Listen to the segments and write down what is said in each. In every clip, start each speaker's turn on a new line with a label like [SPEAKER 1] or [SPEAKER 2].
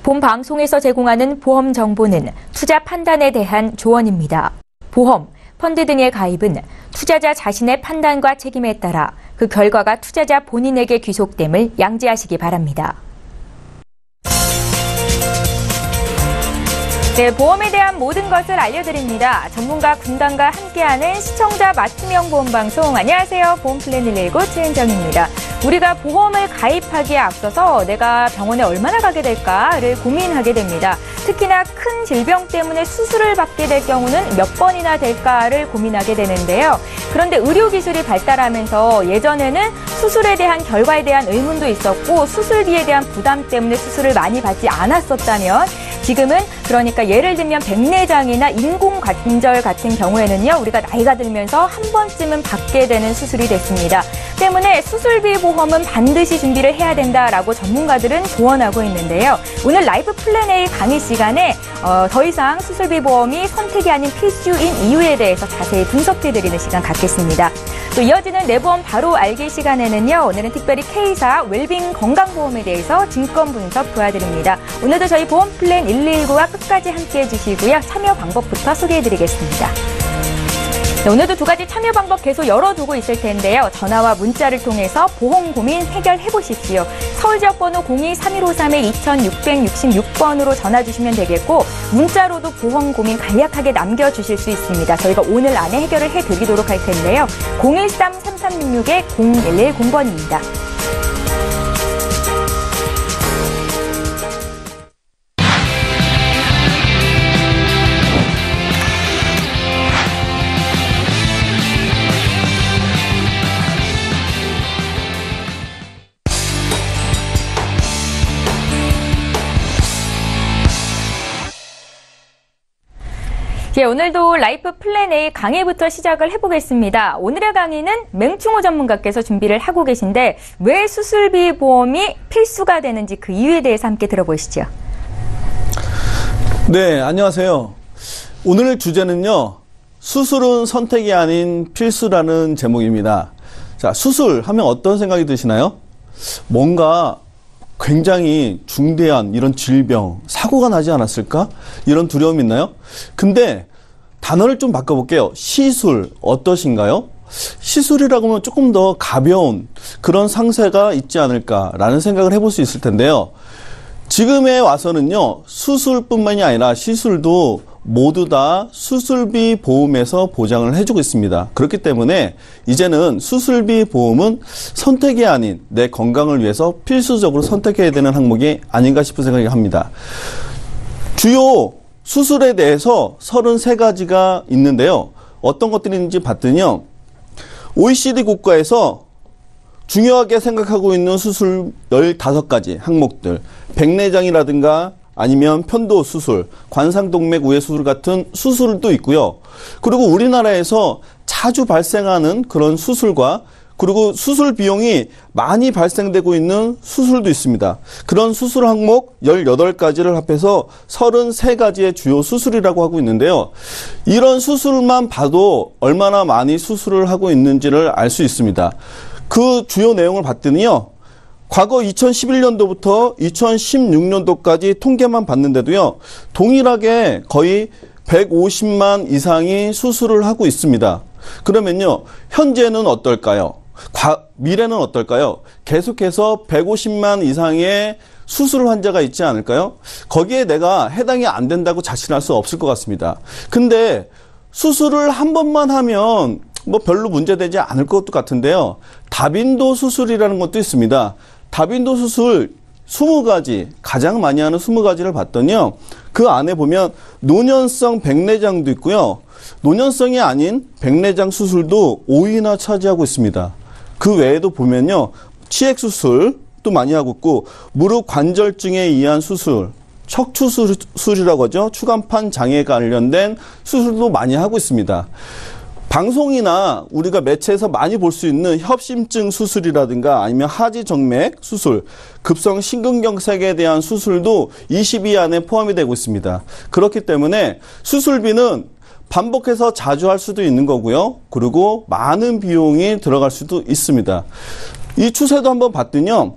[SPEAKER 1] 본 방송에서 제공하는 보험 정보는 투자 판단에 대한 조언입니다. 보험, 펀드 등의 가입은 투자자 자신의 판단과 책임에 따라 그 결과가 투자자 본인에게 귀속됨을 양지하시기 바랍니다. 네, 보험에 대한 모든 것을 알려드립니다. 전문가 군단과 함께하는 시청자 맞춤형 보험방송. 안녕하세요. 보험플랜 119 최은정입니다. 우리가 보험을 가입하기에 앞서서 내가 병원에 얼마나 가게 될까를 고민하게 됩니다. 특히나 큰 질병 때문에 수술을 받게 될 경우는 몇 번이나 될까를 고민하게 되는데요. 그런데 의료기술이 발달하면서 예전에는 수술에 대한 결과에 대한 의문도 있었고 수술비에 대한 부담 때문에 수술을 많이 받지 않았었다면 지금은 그러니까 예를 들면 백내장이나 인공관절 같은 경우에는요. 우리가 나이가 들면서 한 번쯤은 받게 되는 수술이 됐습니다. 때문에 수술비 보험은 반드시 준비를 해야 된다라고 전문가들은 조언하고 있는데요. 오늘 라이프 플랜 A 강의 시간에 더 이상 수술비 보험이 선택이 아닌 필수인 이유에 대해서 자세히 분석해드리는 시간 갖겠습니다. 또 이어지는 내 보험 바로 알기 시간에는요. 오늘은 특별히 K사 웰빙 건강보험에 대해서 증권 분석 도와드립니다. 오늘도 저희 보험 플랜 119와 끝까지 함께해 주시고요. 참여 방법부터 소개해드리겠습니다. 네, 오늘도 두 가지 참여 방법 계속 열어두고 있을 텐데요. 전화와 문자를 통해서 보험 고민 해결해 보십시오. 서울 지역번호 02-3153-2666번으로 전화 주시면 되겠고 문자로도 보험 고민 간략하게 남겨주실 수 있습니다. 저희가 오늘 안에 해결을 해드리도록 할 텐데요. 013-3366-0110번입니다. 예, 오늘도 라이프 플랜 A 강의부터 시작을 해보겠습니다. 오늘의 강의는 맹충호 전문가께서 준비를 하고 계신데 왜 수술비 보험이 필수가 되는지 그 이유에 대해서 함께 들어보시죠.
[SPEAKER 2] 네, 안녕하세요. 오늘 주제는요. 수술은 선택이 아닌 필수라는 제목입니다. 자, 수술하면 어떤 생각이 드시나요? 뭔가 굉장히 중대한 이런 질병, 사고가 나지 않았을까? 이런 두려움이 있나요? 근데 단어를 좀 바꿔볼게요. 시술 어떠신가요? 시술이라고 하면 조금 더 가벼운 그런 상세가 있지 않을까라는 생각을 해볼 수 있을 텐데요. 지금에 와서는요. 수술뿐만이 아니라 시술도 모두 다 수술비 보험에서 보장을 해주고 있습니다. 그렇기 때문에 이제는 수술비 보험은 선택이 아닌 내 건강을 위해서 필수적으로 선택해야 되는 항목이 아닌가 싶은 생각이 합니다. 주요 수술에 대해서 33가지가 있는데요. 어떤 것들이 있는지 봤더니요. OECD 국가에서 중요하게 생각하고 있는 수술 15가지 항목들, 백내장이라든가 아니면 편도 수술, 관상동맥 우회 수술 같은 수술도 있고요. 그리고 우리나라에서 자주 발생하는 그런 수술과 그리고 수술 비용이 많이 발생되고 있는 수술도 있습니다. 그런 수술 항목 18가지를 합해서 33가지의 주요 수술이라고 하고 있는데요. 이런 수술만 봐도 얼마나 많이 수술을 하고 있는지를 알 수 있습니다. 그 주요 내용을 봤더니요. 과거 2011년도부터 2016년도까지 통계만 봤는데도요. 동일하게 거의 150만 이상이 수술을 하고 있습니다. 그러면요. 현재는 어떨까요? 미래는 어떨까요? 계속해서 150만 이상의 수술 환자가 있지 않을까요? 거기에 내가 해당이 안 된다고 자신할 수 없을 것 같습니다. 근데 수술을 한 번만 하면 뭐 별로 문제되지 않을 것도 같은데요. 다빈도 수술이라는 것도 있습니다. 다빈도 수술 20가지, 가장 많이 하는 20가지를 봤더니요. 그 안에 보면 노년성 백내장도 있고요. 노년성이 아닌 백내장 수술도 5위나 차지하고 있습니다. 그 외에도 보면요. 치액 수술도 많이 하고 있고 무릎 관절증에 의한 수술, 척추수술이라고 하죠. 추간판 장애에 관련된 수술도 많이 하고 있습니다. 방송이나 우리가 매체에서 많이 볼 수 있는 협심증 수술이라든가 아니면 하지정맥 수술, 급성 심근경색에 대한 수술도 20위 안에 포함이 되고 있습니다. 그렇기 때문에 수술비는 반복해서 자주 할 수도 있는 거고요. 그리고 많은 비용이 들어갈 수도 있습니다. 이 추세도 한번 봤더니요.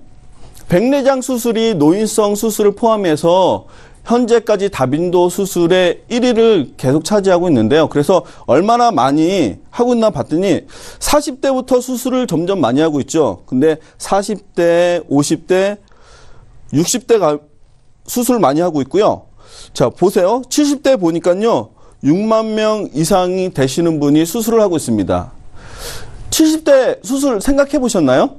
[SPEAKER 2] 백내장 수술이 노인성 수술을 포함해서 현재까지 다빈도 수술의 1위를 계속 차지하고 있는데요. 그래서 얼마나 많이 하고 있나 봤더니 40대부터 수술을 점점 많이 하고 있죠. 근데 40대, 50대, 60대가 수술을 많이 하고 있고요. 자, 보세요. 70대 보니까요. 6만 명 이상이 되시는 분이 수술을 하고 있습니다. 70대 수술 생각해 보셨나요?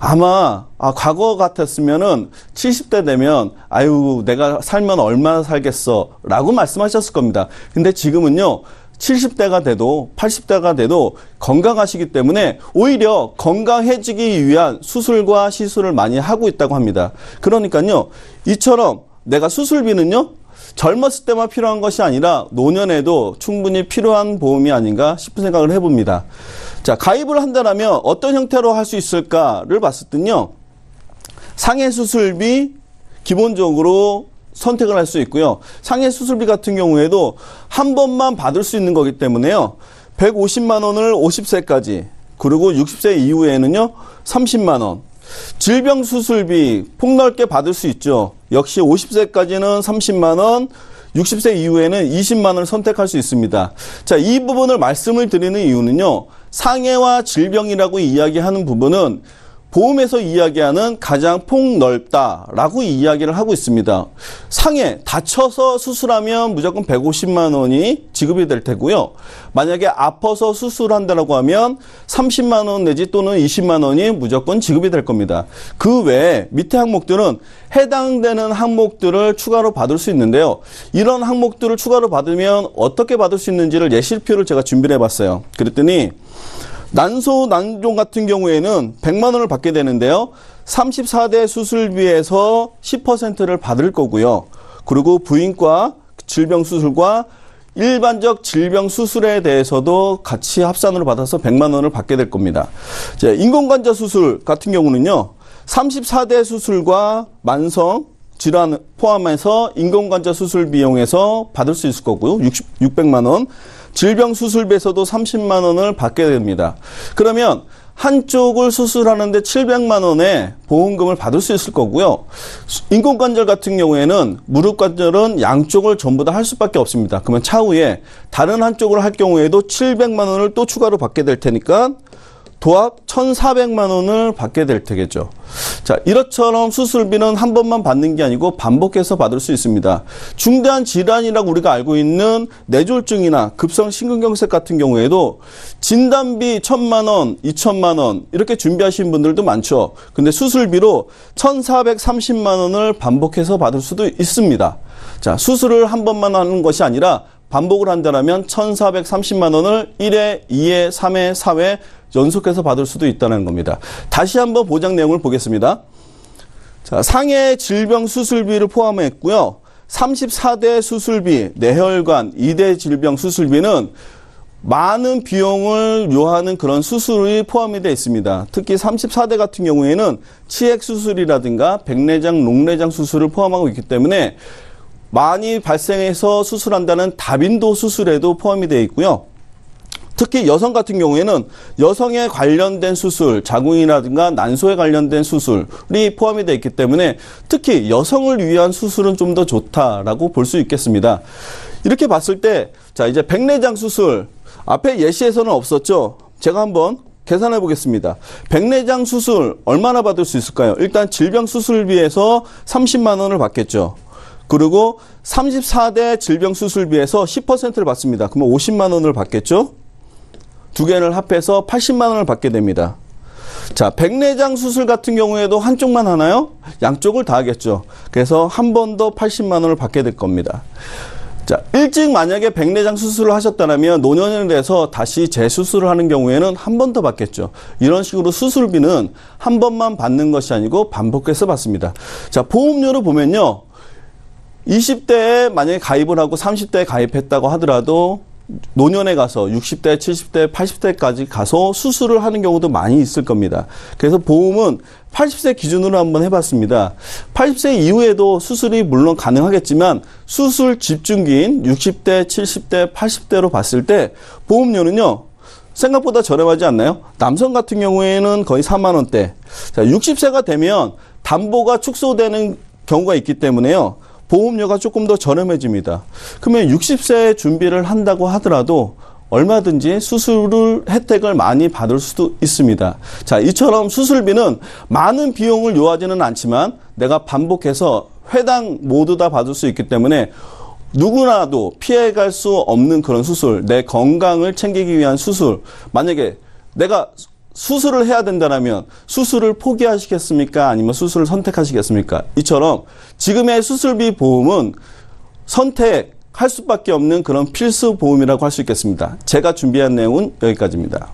[SPEAKER 2] 아마 과거 같았으면은 70대 되면 아유 내가 살면 얼마나 살겠어 라고 말씀하셨을 겁니다. 근데 지금은요 70대가 돼도 80대가 돼도 건강하시기 때문에 오히려 건강해지기 위한 수술과 시술을 많이 하고 있다고 합니다. 그러니까요 이처럼 내가 수술비는요 젊었을 때만 필요한 것이 아니라 노년에도 충분히 필요한 보험이 아닌가 싶은 생각을 해봅니다. 자, 가입을 한다면 어떤 형태로 할 수 있을까를 봤을 때는요. 상해 수술비 기본적으로 선택을 할 수 있고요. 상해 수술비 같은 경우에도 한 번만 받을 수 있는 거기 때문에요. 150만 원을 50세까지 그리고 60세 이후에는요. 30만 원. 질병 수술비 폭넓게 받을 수 있죠. 역시 50세까지는 30만 원, 60세 이후에는 20만 원을 선택할 수 있습니다. 자, 이 부분을 말씀을 드리는 이유는요. 상해와 질병이라고 이야기하는 부분은 보험에서 이야기하는 가장 폭넓다라고 이야기를 하고 있습니다. 상해, 다쳐서 수술하면 무조건 150만 원이 지급이 될 테고요. 만약에 아파서 수술한다라고 하면 30만 원 내지 또는 20만 원이 무조건 지급이 될 겁니다. 그 외에 밑에 항목들은 해당되는 항목들을 추가로 받을 수 있는데요. 이런 항목들을 추가로 받으면 어떻게 받을 수 있는지를 예시표를 제가 준비를 해봤어요. 그랬더니 난소, 난종 같은 경우에는 100만 원을 받게 되는데요. 34대 수술비에서 10%를 받을 거고요. 그리고 부인과 질병 수술과 일반적 질병 수술에 대해서도 같이 합산으로 받아서 100만 원을 받게 될 겁니다. 인공관절 수술 같은 경우는요. 34대 수술과 만성 질환 포함해서 인공관절 수술 비용에서 받을 수 있을 거고요. 600만 원. 질병 수술비에서도 30만 원을 받게 됩니다. 그러면 한쪽을 수술하는데 700만 원의 보험금을 받을 수 있을 거고요. 인공관절 같은 경우에는 무릎 관절은 양쪽을 전부 다 할 수밖에 없습니다. 그러면 차후에 다른 한쪽을 할 경우에도 700만 원을 또 추가로 받게 될 테니까 도합 1,400만 원을 받게 될 테겠죠. 자, 이것처럼 수술비는 한 번만 받는 게 아니고 반복해서 받을 수 있습니다. 중대한 질환이라고 우리가 알고 있는 뇌졸중이나 급성심근경색 같은 경우에도 진단비 1,000만 원, 2,000만 원 이렇게 준비하신 분들도 많죠. 근데 수술비로 1,430만 원을 반복해서 받을 수도 있습니다. 자, 수술을 한 번만 하는 것이 아니라 반복을 한다면 1,430만 원을 1회, 2회, 3회, 4회 연속해서 받을 수도 있다는 겁니다. 다시 한번 보장 내용을 보겠습니다. 자, 상해 질병 수술비를 포함했고요. 34대 수술비, 뇌혈관, 2대 질병 수술비는 많은 비용을 요하는 그런 수술이 포함이 되어 있습니다. 특히 34대 같은 경우에는 치액 수술이라든가 백내장, 녹내장 수술을 포함하고 있기 때문에 많이 발생해서 수술한다는 다빈도 수술에도 포함이 되어 있고요. 특히 여성 같은 경우에는 여성에 관련된 수술, 자궁이라든가 난소에 관련된 수술이 포함이 되어 있기 때문에 특히 여성을 위한 수술은 좀 더 좋다라고 볼 수 있겠습니다. 이렇게 봤을 때, 자, 이제 백내장 수술, 앞에 예시에서는 없었죠? 제가 한번 계산해 보겠습니다. 백내장 수술 얼마나 받을 수 있을까요? 일단 질병 수술비에서 30만 원을 받겠죠. 그리고 34대 질병 수술비에서 10%를 받습니다. 그러면 50만 원을 받겠죠? 두 개를 합해서 80만 원을 받게 됩니다. 자, 백내장 수술 같은 경우에도 한쪽만 하나요? 양쪽을 다 하겠죠. 그래서 한 번 더 80만 원을 받게 될 겁니다. 자, 일찍 만약에 백내장 수술을 하셨다면 노년에 대해서 다시 재수술을 하는 경우에는 한 번 더 받겠죠. 이런 식으로 수술비는 한 번만 받는 것이 아니고 반복해서 받습니다. 자, 보험료를 보면요. 20대에 만약에 가입을 하고 30대에 가입했다고 하더라도 노년에 가서 60대, 70대, 80대까지 가서 수술을 하는 경우도 많이 있을 겁니다. 그래서 보험은 80세 기준으로 한번 해봤습니다. 80세 이후에도 수술이 물론 가능하겠지만 수술 집중기인 60대, 70대, 80대로 봤을 때 보험료는요. 생각보다 저렴하지 않나요? 남성 같은 경우에는 거의 4만 원대. 자, 60세가 되면 담보가 축소되는 경우가 있기 때문에요. 보험료가 조금 더 저렴해집니다. 그러면 60세 준비를 한다고 하더라도 얼마든지 수술 혜택을 많이 받을 수도 있습니다. 자, 이처럼 수술비는 많은 비용을 요하지는 않지만 내가 반복해서 회당 모두 다 받을 수 있기 때문에 누구나도 피해갈 수 없는 그런 수술, 내 건강을 챙기기 위한 수술. 만약에 내가 수술을 해야 된다면 수술을 포기하시겠습니까? 아니면 수술을 선택하시겠습니까? 이처럼 지금의 수술비 보험은 선택할 수밖에 없는 그런 필수 보험이라고 할 수 있겠습니다. 제가 준비한 내용은 여기까지입니다.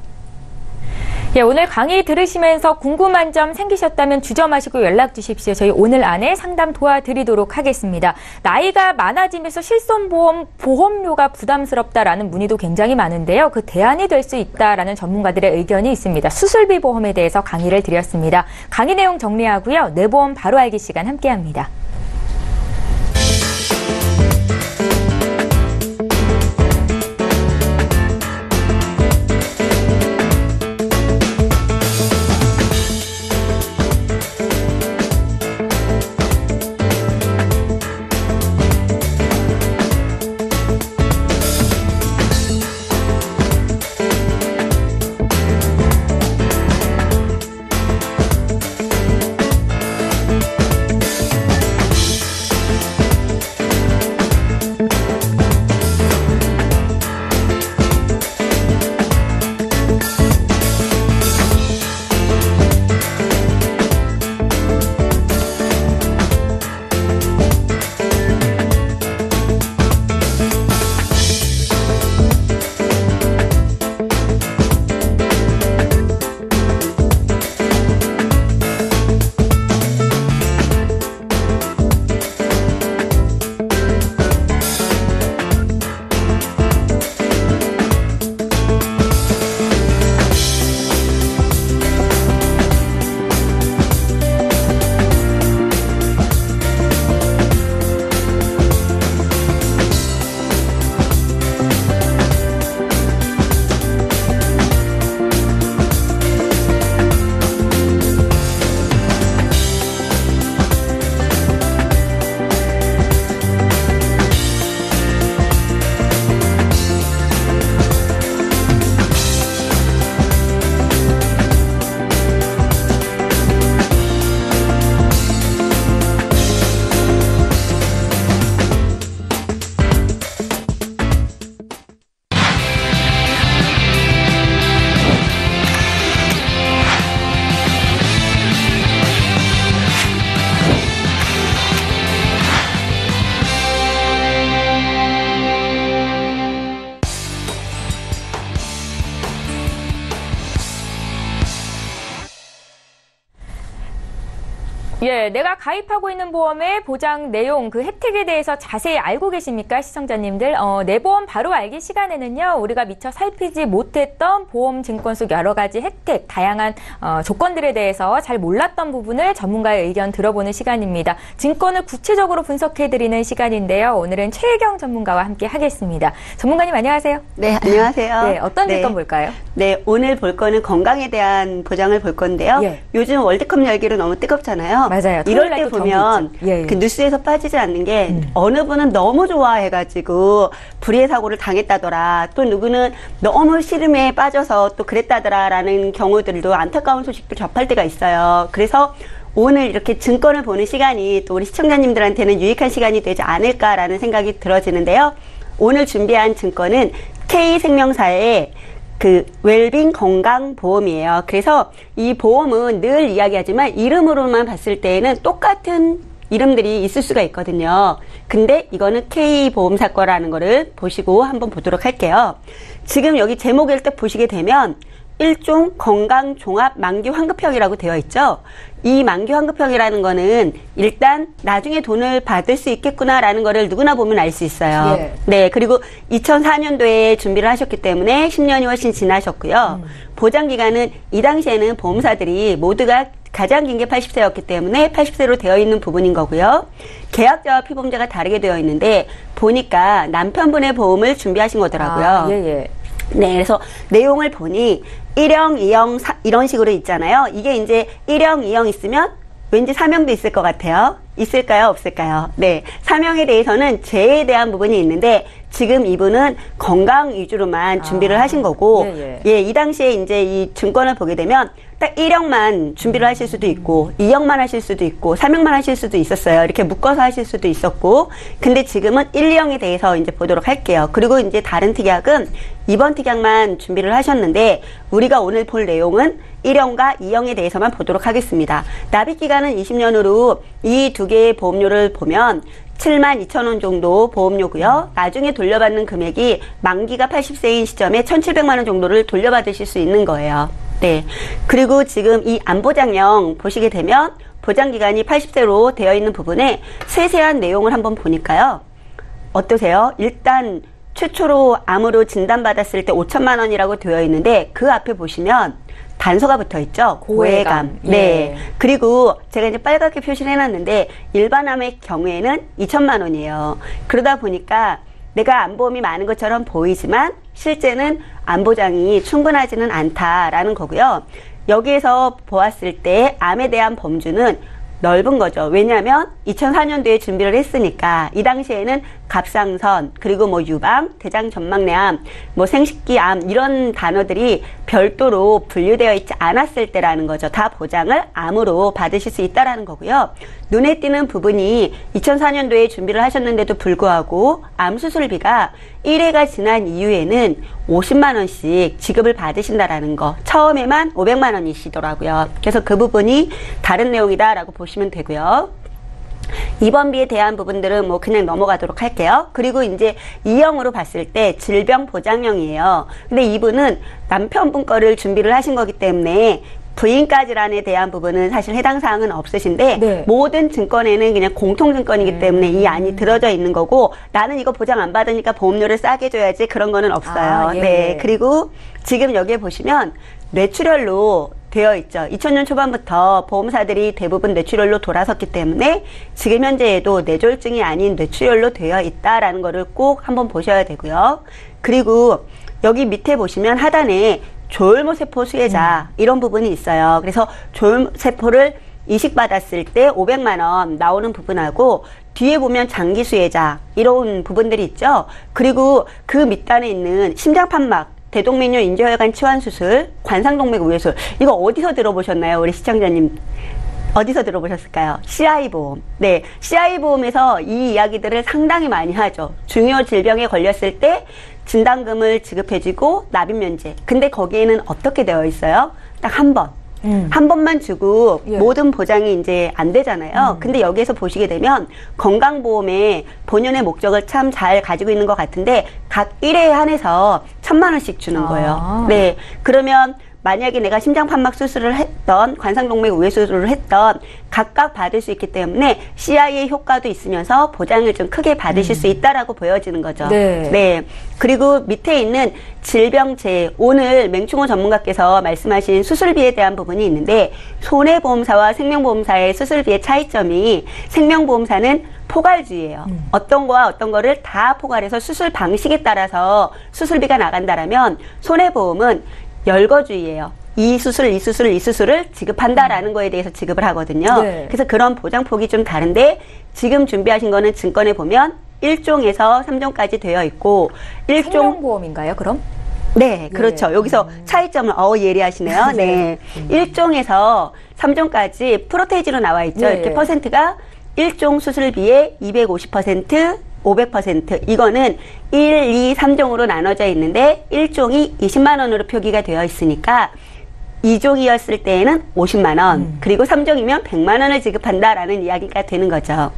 [SPEAKER 1] 예, 오늘 강의 들으시면서 궁금한 점 생기셨다면 주저마시고 연락 주십시오. 저희 오늘 안에 상담 도와드리도록 하겠습니다. 나이가 많아지면서 실손보험 보험료가 부담스럽다라는 문의도 굉장히 많은데요. 그 대안이 될 수 있다라는 전문가들의 의견이 있습니다. 수술비 보험에 대해서 강의를 드렸습니다. 강의 내용 정리하고요. 내 보험 바로 알기 시간 함께합니다. 예, 내가 가입하고 있는 보험의 보장 내용, 그 혜택에 대해서 자세히 알고 계십니까? 시청자님들. 내 보험 바로 알기 시간에는요, 우리가 미처 살피지 못했던 보험 증권 속 여러 가지 혜택, 다양한 조건들에 대해서 잘 몰랐던 부분을 전문가의 의견 들어보는 시간입니다. 증권을 구체적으로 분석해드리는 시간인데요. 오늘은 최혜경 전문가와 함께 하겠습니다. 전문가님 안녕하세요.
[SPEAKER 3] 네, 안녕하세요.
[SPEAKER 1] 네, 어떤 증권 볼까요?
[SPEAKER 3] 네, 오늘 볼 거는 건강에 대한 보장을 볼 건데요.
[SPEAKER 1] 예.
[SPEAKER 3] 요즘 월드컵 열기로 너무 뜨겁잖아요.
[SPEAKER 1] 맞아요.
[SPEAKER 3] 이럴 때 보면
[SPEAKER 1] 예, 예.
[SPEAKER 3] 그 뉴스에서 빠지지 않는 게 어느 분은 너무 좋아해가지고 불의의 사고를 당했다더라. 또 누구는 너무 씨름에 빠져서 또 그랬다더라라는 경우들도 안타까운 소식도 접할 때가 있어요. 그래서 오늘 이렇게 증권을 보는 시간이 또 우리 시청자님들한테는 유익한 시간이 되지 않을까라는 생각이 들어지는데요. 오늘 준비한 증권은 K생명사의 그 웰빙 건강보험이에요. 그래서 이 보험은 늘 이야기하지만 이름으로만 봤을 때에는 똑같은 이름들이 있을 수가 있거든요. 근데 이거는 K보험사 거라는 거를 보시고 한번 보도록 할게요. 지금 여기 제목을 딱 보시게 되면 일종 건강종합 만기환급형이라고 되어 있죠. 이 만기환급형이라는 거는 일단 나중에 돈을 받을 수 있겠구나라는 거를 누구나 보면 알 수 있어요.
[SPEAKER 1] 예.
[SPEAKER 3] 네, 그리고 2004년도에 준비를 하셨기 때문에 10년이 훨씬 지나셨고요. 보장기간은 이 당시에는 보험사들이 모두가 가장 긴 게 80세였기 때문에 80세로 되어 있는 부분인 거고요. 계약자와 피보험자가 다르게 되어 있는데 보니까 남편분의 보험을 준비하신 거더라고요.
[SPEAKER 1] 예, 예.
[SPEAKER 3] 네, 그래서 내용을 보니 1형, 2형, 이런 식으로 있잖아요. 이게 이제 1형, 2형 있으면 왠지 3형도 있을 것 같아요. 있을까요? 없을까요? 네. 3형에 대해서는 재에 대한 부분이 있는데 지금 이분은 건강 위주로만 준비를 하신 거고 예, 이 당시에 이제 이 증권을 보게 되면 딱 1형만 준비를 하실 수도 있고 2형만 하실 수도 있고 3형만 하실 수도 있었어요. 이렇게 묶어서 하실 수도 있었고 근데 지금은 1, 2형에 대해서 이제 보도록 할게요. 그리고 이제 다른 특약은 2번 특약만 준비를 하셨는데 우리가 오늘 볼 내용은 1형과 2형에 대해서만 보도록 하겠습니다. 납입 기간은 20년으로 이 두 개의 보험료를 보면 72,000원 정도 보험료고요. 나중에 돌려받는 금액이 만기가 80세인 시점에 1,700만 원 정도를 돌려받으실 수 있는 거예요. 네. 그리고 지금 이 안보장형 보시게 되면 보장기간이 80세로 되어 있는 부분에 세세한 내용을 한번 보니까요. 어떠세요? 일단 최초로 암으로 진단받았을 때 5천만 원이라고 되어 있는데 그 앞에 보시면 단서가 붙어 있죠. 고해감.
[SPEAKER 1] 예.
[SPEAKER 3] 네. 그리고 제가 이제 빨갛게 표시를 해놨는데 일반암의 경우에는 2천만 원이에요. 그러다 보니까 내가 암보험이 많은 것처럼 보이지만 실제는 암보장이 충분하지는 않다라는 거고요. 여기에서 보았을 때 암에 대한 범주는 넓은 거죠. 왜냐하면 2004년도에 준비를 했으니까 이 당시에는 갑상선 그리고 뭐 유방, 대장전막내암, 뭐 생식기암 이런 단어들이 별도로 분류되어 있지 않았을 때라는 거죠. 다 보장을 암으로 받으실 수 있다라는 거고요. 눈에 띄는 부분이 2004년도에 준비를 하셨는데도 불구하고 암 수술비가 1회가 지난 이후에는 50만 원씩 지급을 받으신다라는 거. 처음에만 500만 원이시더라고요. 그래서 그 부분이 다른 내용이다라고 보시면 되고요. 2번비에 대한 부분들은 뭐 그냥 넘어가도록 할게요. 그리고 이제 2형으로 봤을 때 질병보장형이에요. 근데 이분은 남편분 거를 준비를 하신 거기 때문에 부인까지란에 대한 부분은 사실 해당 사항은 없으신데
[SPEAKER 1] 네.
[SPEAKER 3] 모든 증권에는 그냥 공통증권이기 때문에 이 안이 들어져 있는 거고 나는 이거 보장 안 받으니까 보험료를 싸게 줘야지 그런 거는 없어요.
[SPEAKER 1] 예.
[SPEAKER 3] 네. 그리고 지금 여기에 보시면 뇌출혈로 되어 있죠. 2000년 초반부터 보험사들이 대부분 뇌출혈로 돌아섰기 때문에 지금 현재에도 뇌졸중이 아닌 뇌출혈로 되어 있다라는 거를 꼭 한번 보셔야 되고요. 그리고 여기 밑에 보시면 하단에 조혈모세포 수혜자 이런 부분이 있어요. 그래서 조혈세포를 이식받았을 때 500만 원 나오는 부분하고 뒤에 보면 장기 수혜자 이런 부분들이 있죠. 그리고 그 밑단에 있는 심장판막 대동맥류 인조혈관 치환 수술, 관상동맥 우회술 이거 어디서 들어보셨나요? 우리 시청자님 어디서 들어보셨을까요? CI보험. 네, CI보험에서 이 이야기들을 상당히 많이 하죠. 중요 질병에 걸렸을 때 진단금을 지급해주고 납입면제. 근데 거기에는 어떻게 되어 있어요? 딱 한 번. 한 번만 주고
[SPEAKER 1] 예.
[SPEAKER 3] 모든 보장이 이제 안 되잖아요. 근데 여기에서 보시게 되면 건강보험의 본연의 목적을 참 잘 가지고 있는 것 같은데 각 1회에 한해서 1,000만 원씩 주는 거예요. 네. 그러면 만약에 내가 심장판막 수술을 했던 관상동맥 우회수술을 했던 각각 받을 수 있기 때문에 CI의 효과도 있으면서 보장을 좀 크게 받으실 수 있다라고 보여지는 거죠.
[SPEAKER 1] 네.
[SPEAKER 3] 네. 그리고 밑에 있는 질병재 오늘 맹충호 전문가께서 말씀하신 수술비에 대한 부분이 있는데 손해보험사와 생명보험사의 수술비의 차이점이 생명보험사는 포괄주의예요. 어떤 거와 어떤 거를 다 포괄해서 수술 방식에 따라서 수술비가 나간다라면 손해보험은 열거주의예요. 이 수술을 지급한다라는 거에 대해서 지급을 하거든요.
[SPEAKER 1] 네.
[SPEAKER 3] 그래서 그런 보장폭이 좀 다른데 지금 준비하신 거는 증권에 보면 1종에서 3종까지 되어 있고 1종
[SPEAKER 1] 생명보험인가요, 그럼?
[SPEAKER 3] 네, 그렇죠. 여기서 차이점을 예리하시네요. 네. 1종에서 3종까지 프로테이지로 나와 있죠.
[SPEAKER 1] 네.
[SPEAKER 3] 이렇게 퍼센트가 1종 수술비의 250%, 500% 이거는 1, 2, 3종으로 나눠져 있는데 1종이 20만 원으로 표기가 되어 있으니까 2종이었을 때에는 50만 원 그리고 3종이면 100만 원을 지급한다라는 이야기가 되는 거죠.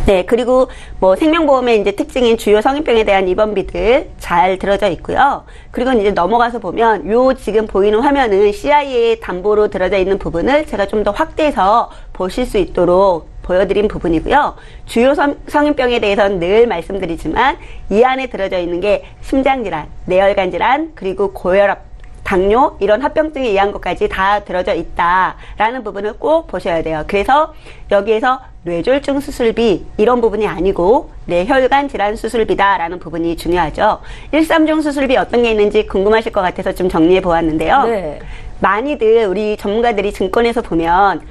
[SPEAKER 3] 네, 그리고 뭐 생명보험의 이제 특징인 주요 성인병에 대한 입원비들 잘 들어져 있고요. 그리고 이제 넘어가서 보면 요 지금 보이는 화면은 CI의 담보로 들어져 있는 부분을 제가 좀 더 확대해서 보실 수 있도록 보여드린 부분이고요. 주요 성인병에 대해서는 늘 말씀드리지만 이 안에 들어져 있는 게 심장질환, 뇌혈관질환, 그리고 고혈압, 당뇨 이런 합병증에 의한 것까지 다 들어져 있다라는 부분을 꼭 보셔야 돼요. 그래서 여기에서 뇌졸중 수술비 이런 부분이 아니고 뇌혈관 질환 수술비다라는 부분이 중요하죠. 1, 3종 수술비 어떤 게 있는지 궁금하실 것 같아서 좀 정리해 보았는데요.
[SPEAKER 1] 네.
[SPEAKER 3] 많이들 우리 전문가들이 증권에서 보면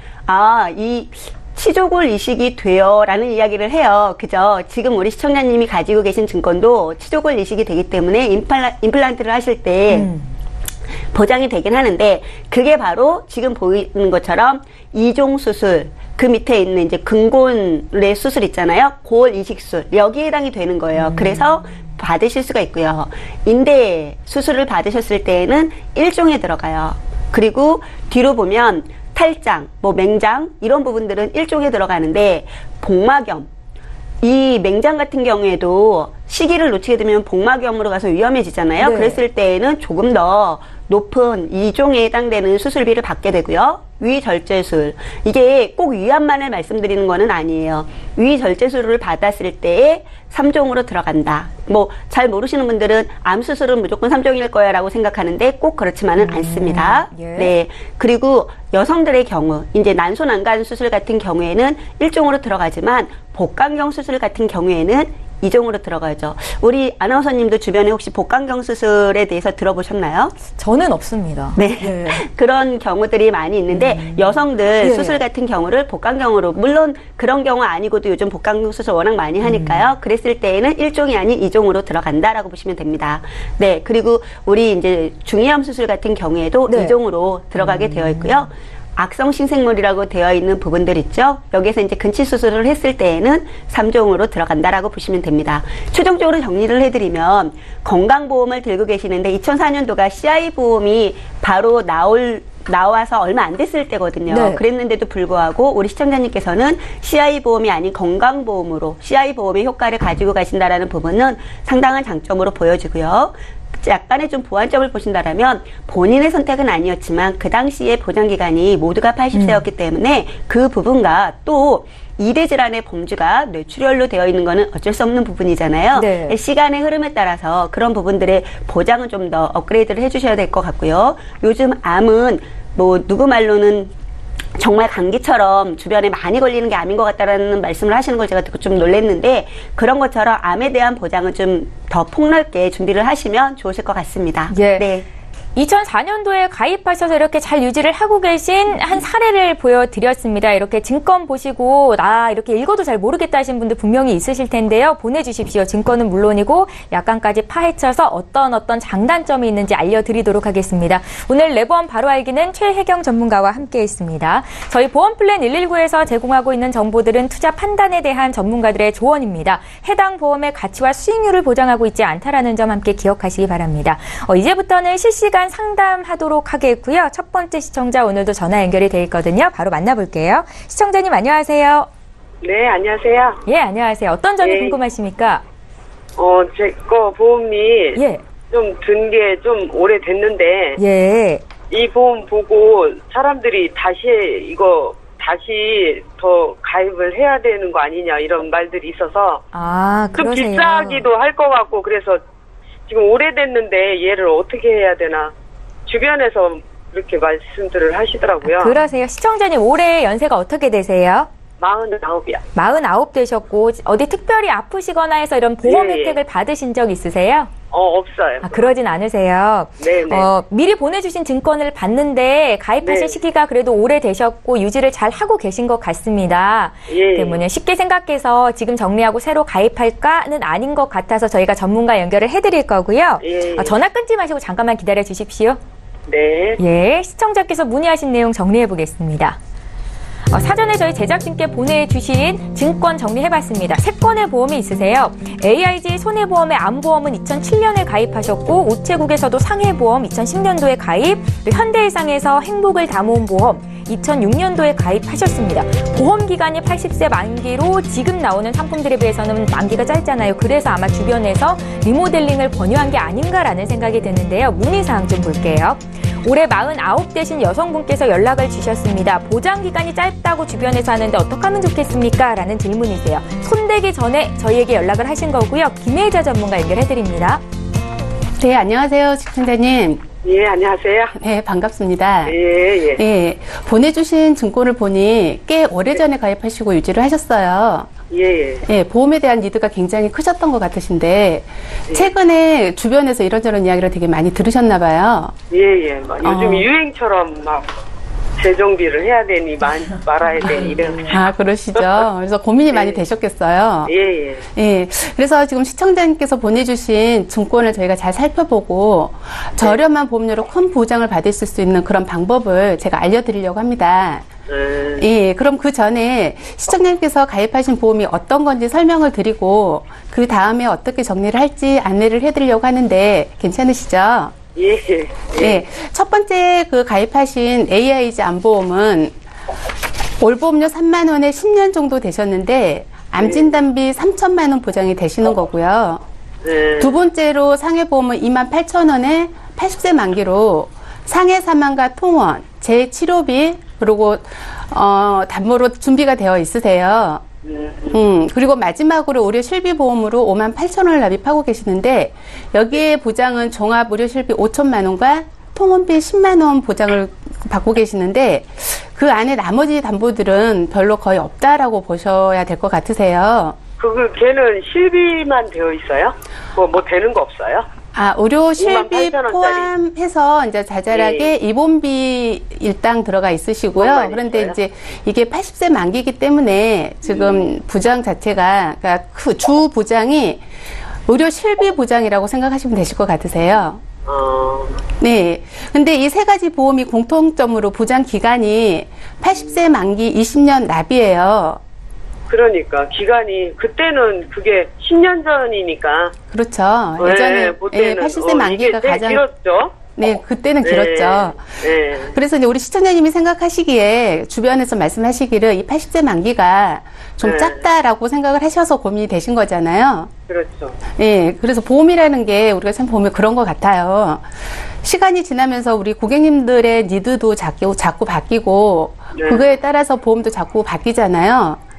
[SPEAKER 3] 이 치조골 이식이 돼요 라는 이야기를 해요. 그죠? 지금 우리 시청자님이 가지고 계신 증권도 치조골 이식이 되기 때문에 임플란트를 하실 때 보장이 되긴 하는데 그게 바로 지금 보이는 것처럼 2종 수술 그 밑에 있는 이제 근골의 수술 있잖아요. 골 이식술 여기에 해당이 되는 거예요. 그래서 받으실 수가 있고요. 인대 수술을 받으셨을 때에는 1종에 들어가요. 그리고 뒤로 보면 탈장, 맹장 이런 부분들은 1종에 들어가는데 복막염 이 맹장 같은 경우에도 시기를 놓치게 되면 복막염으로 가서 위험해지잖아요.
[SPEAKER 1] 네.
[SPEAKER 3] 그랬을 때에는 조금 더 높은 2종에 해당되는 수술비를 받게 되고요. 위절제술 이게 꼭 위암만을 말씀드리는 거는 아니에요. 위절제술을 받았을 때에 3종으로 들어간다. 잘 모르시는 분들은 암 수술은 무조건 3종일 거야 라고 생각하는데 꼭 그렇지만은 않습니다.
[SPEAKER 1] 예.
[SPEAKER 3] 네. 그리고 여성들의 경우 이제 난소난간 수술 같은 경우에는 1종으로 들어가지만 복강경 수술 같은 경우에는 2종으로 들어가죠. 우리 아나운서님도 주변에 혹시 복강경 수술에 대해서 들어보셨나요?
[SPEAKER 1] 저는 없습니다.
[SPEAKER 3] 네.
[SPEAKER 1] 예.
[SPEAKER 3] 그런 경우들이 많이 있는데 여성들
[SPEAKER 1] 예.
[SPEAKER 3] 수술 같은 경우를 복강경으로 물론 그런 경우 아니고도 요즘 복강경 수술 워낙 많이 하니까요. 그랬을 때에는 1종이 아닌 2종으로 들어간다라고 보시면 됩니다. 네. 그리고 우리 이제 중이암 수술 같은 경우에도
[SPEAKER 1] 네.
[SPEAKER 3] 2종으로 들어가게 되어 있고요. 악성 신생물이라고 되어 있는 부분들 있죠. 여기서 이제 근치 수술을 했을 때에는 3종으로 들어간다라고 보시면 됩니다. 최종적으로 정리를 해드리면 건강보험을 들고 계시는데 2004년도가 CI 보험이 바로 나와서 얼마 안 됐을 때거든요.
[SPEAKER 1] 네.
[SPEAKER 3] 그랬는데도 불구하고 우리 시청자님께서는 CI 보험이 아닌 건강보험으로 CI 보험의 효과를 가지고 가신다라는 부분은 상당한 장점으로 보여지고요. 약간의 좀 보완점을 보신다라면 본인의 선택은 아니었지만 그 당시에 보장기간이 모두가 80세였기 때문에 그 부분과 또 2대 질환의 범주가 뇌출혈로 되어 있는 거는 어쩔 수 없는 부분이잖아요.
[SPEAKER 1] 네.
[SPEAKER 3] 시간의 흐름에 따라서 그런 부분들의 보장은 좀 더 업그레이드를 해주셔야 될 것 같고요. 요즘 암은 누구 말로는 정말 감기처럼 주변에 많이 걸리는 게 암인 것 같다라는 말씀을 하시는 걸 제가 듣고 좀 놀랐는데 그런 것처럼 암에 대한 보장은 좀 더 폭넓게 준비를 하시면 좋으실 것 같습니다.
[SPEAKER 1] 예.
[SPEAKER 3] 네.
[SPEAKER 1] 2004년도에 가입하셔서 이렇게 잘 유지를 하고 계신 한 사례를 보여드렸습니다. 이렇게 증권 보시고 나 이렇게 읽어도 잘 모르겠다 하신 분들 분명히 있으실 텐데요. 보내주십시오. 증권은 물론이고 약관까지 파헤쳐서 어떤 장단점이 있는지 알려드리도록 하겠습니다. 오늘 내보험 바로 알기는 최혜경 전문가와 함께했습니다. 저희 보험플랜 119에서 제공하고 있는 정보들은 투자 판단에 대한 전문가들의 조언입니다. 해당 보험의 가치와 수익률을 보장하고 있지 않다라는 점 함께 기억하시기 바랍니다. 이제부터는 실시간 상담하도록 하겠고요. 첫 번째 시청자 오늘도 전화 연결이 돼 있거든요. 바로 만나볼게요. 시청자님 안녕하세요.
[SPEAKER 4] 네, 안녕하세요.
[SPEAKER 1] 예, 안녕하세요. 어떤 점이
[SPEAKER 4] 네.
[SPEAKER 1] 궁금하십니까?
[SPEAKER 4] 제 거 보험이
[SPEAKER 1] 예,
[SPEAKER 4] 좀 든 게 좀 오래됐는데
[SPEAKER 1] 예.
[SPEAKER 4] 이 보험 보고 사람들이 다시 더 가입을 해야 되는 거 아니냐 이런 말들이 있어서
[SPEAKER 1] 아,
[SPEAKER 4] 좀
[SPEAKER 1] 그러세요.
[SPEAKER 4] 비싸기도 할 것 같고 그래서 지금 오래됐는데 얘를 어떻게 해야 되나 주변에서 이렇게 말씀들을 하시더라고요.
[SPEAKER 1] 그러세요. 시청자님 올해 연세가 어떻게 되세요?
[SPEAKER 4] 49이요.
[SPEAKER 1] 49 되셨고 어디 특별히 아프시거나 해서 이런 보험
[SPEAKER 4] 예, 예.
[SPEAKER 1] 혜택을 받으신 적 있으세요?
[SPEAKER 4] 없어요.
[SPEAKER 1] 아, 그러진 않으세요.
[SPEAKER 4] 네네.
[SPEAKER 1] 미리 보내주신 증권을 봤는데 가입하실
[SPEAKER 4] 네.
[SPEAKER 1] 시기가 그래도 오래되셨고 유지를 잘 하고 계신 것 같습니다.
[SPEAKER 4] 예.
[SPEAKER 1] 때문에 쉽게 생각해서 지금 정리하고 새로 가입할까는 아닌 것 같아서 저희가 전문가 연결을 해드릴 거고요.
[SPEAKER 4] 예.
[SPEAKER 1] 전화 끊지 마시고 잠깐만 기다려 주십시오.
[SPEAKER 4] 네.
[SPEAKER 1] 예, 시청자께서 문의하신 내용 정리해 보겠습니다. 사전에 저희 제작진께 보내주신 증권 정리해봤습니다. 3건의 보험이 있으세요. AIG 손해보험의 암보험은 2007년에 가입하셨고 우체국에서도 상해보험 2010년도에 가입, 또 현대해상에서 행복을 담은 보험 2006년도에 가입하셨습니다. 보험기간이 80세 만기로 지금 나오는 상품들에 비해서는 만기가 짧잖아요. 그래서 아마 주변에서 리모델링을 권유한 게 아닌가라는 생각이 드는데요. 문의사항 좀 볼게요. 올해 49 되신 여성분께서 연락을 주셨습니다. 보장기간이 짧다고 주변에서 하는데 어떻게 하면 좋겠습니까? 라는 질문이세요. 손대기 전에 저희에게 연락을 하신 거고요. 김혜자 전문가 연결해드립니다.
[SPEAKER 5] 네, 안녕하세요, 시청자님.
[SPEAKER 4] 예, 안녕하세요.
[SPEAKER 5] 네, 반갑습니다.
[SPEAKER 4] 예, 예.
[SPEAKER 5] 네, 보내주신 증권을 보니 꽤 오래전에 가입하시고 유지를 하셨어요.
[SPEAKER 4] 예, 예.
[SPEAKER 5] 네, 보험에 대한 니드가 굉장히 크셨던 것 같으신데 최근에 주변에서 이런저런 이야기를 되게 많이 들으셨나 봐요.
[SPEAKER 4] 예, 예. 막 요즘 유행처럼 막 재정비를 해야 되니 말아야 되니 이런.
[SPEAKER 5] 아, 그러시죠. 그래서 고민이 많이 되셨겠어요.
[SPEAKER 4] 예, 예.
[SPEAKER 5] 예. 그래서 지금 시청자님께서 보내주신 증권을 저희가 잘 살펴보고 저렴한 보험료로 큰 보장을 받으실 수 있는 그런 방법을 제가 알려드리려고 합니다. 예, 그럼 그 전에 시청자님께서 가입하신 보험이 어떤 건지 설명을 드리고 그 다음에 어떻게 정리를 할지 안내를 해드리려고 하는데 괜찮으시죠?
[SPEAKER 4] 예, 예.
[SPEAKER 5] 네. 첫 번째 그 가입하신 AIG 암보험은 올보험료 3만 원에 10년 정도 되셨는데 암진단비 3천만 원 보장이 되시는 거고요.
[SPEAKER 4] 네.
[SPEAKER 5] 두 번째로 상해보험은 2만 8천 원에 80세 만기로 상해 사망과 통원, 재치료비 그리고 담보로 준비가 되어 있으세요. 그리고 마지막으로 의료 실비 보험으로 5만 8천 원을 납입하고 계시는데 여기에 보장은 종합 의료 실비 5천만 원과 통원비 10만 원 보장을 받고 계시는데 그 안에 나머지 담보들은 별로 거의 없다라고 보셔야 될 것 같으세요.
[SPEAKER 4] 걔는 실비만 되어 있어요? 뭐 되는 거 없어요?
[SPEAKER 5] 아, 의료 실비
[SPEAKER 4] 28,000 원짜리.
[SPEAKER 5] 포함해서 이제 자잘하게 입원비 일당 들어가 있으시고요. 그런데
[SPEAKER 4] 있어요?
[SPEAKER 5] 이제 이게 80세 만기이기 때문에 지금 부장 자체가, 그러니까 그 주 보장이 의료 실비 보장이라고 생각하시면 되실 것 같으세요. 네. 근데 이 세 가지 보험이 공통점으로 보장 기간이 80세 만기 20년 납이에요.
[SPEAKER 4] 그러니까 기간이 그때는 그게 10년 전이니까.
[SPEAKER 5] 그렇죠.
[SPEAKER 4] 네,
[SPEAKER 5] 예전에
[SPEAKER 4] 그때는
[SPEAKER 5] 80세 만기가
[SPEAKER 4] 이게
[SPEAKER 5] 가장
[SPEAKER 4] 길었죠.
[SPEAKER 5] 네, 그때는 길었죠.
[SPEAKER 4] 네.
[SPEAKER 5] 그래서 이제 우리 시청자님이 생각하시기에 주변에서 말씀하시기를 이 80세 만기가 좀
[SPEAKER 4] 네.
[SPEAKER 5] 작다라고 생각을 하셔서 고민이 되신 거잖아요.
[SPEAKER 4] 그렇죠.
[SPEAKER 5] 예, 그래서 보험이라는 게 우리가 참 보면 그런 것 같아요. 시간이 지나면서 우리 고객님들의 니드도 자꾸 바뀌고
[SPEAKER 4] 네.
[SPEAKER 5] 그거에 따라서 보험도 자꾸 바뀌잖아요.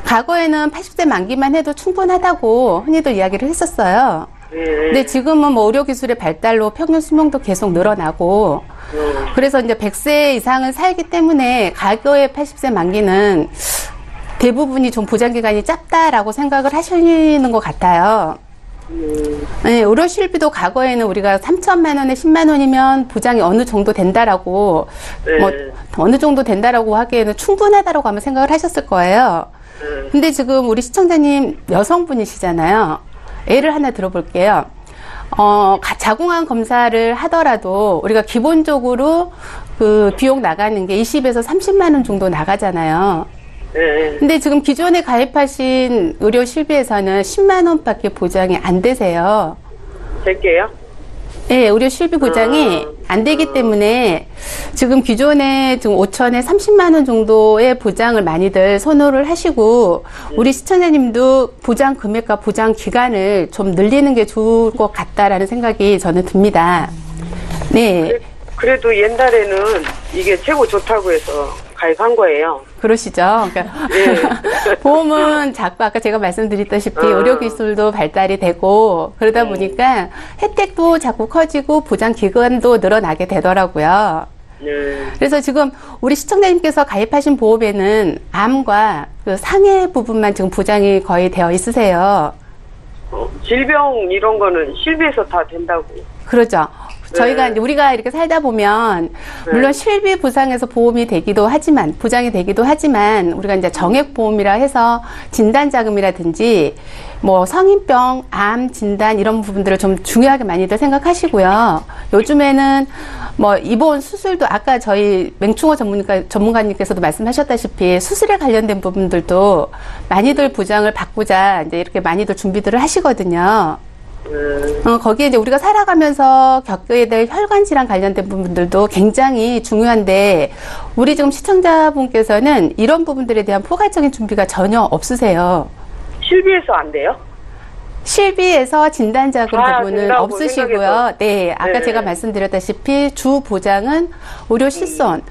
[SPEAKER 5] 과거에는 80세 만기만 해도 충분하다고 흔히들 이야기를 했었어요. 근데 지금은 뭐 의료기술의 발달로 평균 수명도 계속 늘어나고 그래서 이제 100세 이상은 살기 때문에 과거의 80세 만기는 대부분이 좀 보장기간이 짧다라고 생각을 하시는 것 같아요. 네, 의료실비도 과거에는 우리가 3천만 원에 10만 원이면 보장이 어느 정도 된다라고 뭐 어느 정도 된다라고 하기에는 충분하다라고 아마 생각을 하셨을 거예요. 근데 지금 우리 시청자님 여성분이시잖아요. 예를 하나 들어볼게요. 자궁암 검사를 하더라도 우리가 기본적으로 그 비용 나가는 게 20에서 30만 원 정도 나가잖아요. 근데 지금 기존에 가입하신 의료 실비에서는 10만 원밖에 보장이 안 되세요.
[SPEAKER 4] 될게요?
[SPEAKER 5] 네, 의료 실비 보장이 안 되기 때문에 지금 기존에 지금 5천에 30만 원 정도의 보장을 많이들 선호를 하시고 우리 시청자님도 보장 금액과 보장 기간을 좀 늘리는 게 좋을 것 같다라는 생각이 저는 듭니다. 네.
[SPEAKER 4] 그래도 옛날에는 이게 최고 좋다고 해서 가입한 거예요.
[SPEAKER 5] 그러시죠. 그러니까 보험은 자꾸 아까 제가 말씀드렸다시피 의료기술도 발달이 되고 그러다 보니까 혜택도 자꾸 커지고 보장 기간도 늘어나게 되더라고요. 그래서 지금 우리 시청자님께서 가입하신 보험에는 암과 그 상해 부분만 지금 보장이 거의 되어 있으세요.
[SPEAKER 4] 질병 이런 거는 실비에서 다 된다고.
[SPEAKER 5] 그러죠. 저희가 이제 우리가 이렇게 살다 보면 물론 실비 보상에서 보험이 되기도 하지만 보장이 되기도 하지만 우리가 이제 정액 보험이라 해서 진단 자금이라든지 뭐 성인병, 암 진단 이런 부분들을 좀 중요하게 많이들 생각하시고요. 요즘에는 뭐 입원 수술도 아까 저희 맹충호 전문가님께서도 말씀하셨다시피 수술에 관련된 부분들도 많이들 보장을 받고자 이제 이렇게 많이들 준비들을 하시거든요. 거기에 이제 우리가 살아가면서 겪게 될 혈관 질환 관련된 부분들도 굉장히 중요한데 우리 지금 시청자분께서는 이런 부분들에 대한 포괄적인 준비가 전혀 없으세요.
[SPEAKER 4] 실비에서 안 돼요?
[SPEAKER 5] 실비에서 진단자금 부분은
[SPEAKER 4] 된다고
[SPEAKER 5] 없으시고요.
[SPEAKER 4] 생각해서.
[SPEAKER 5] 네, 아까 제가 말씀드렸다시피 주 보장은 의료 실손,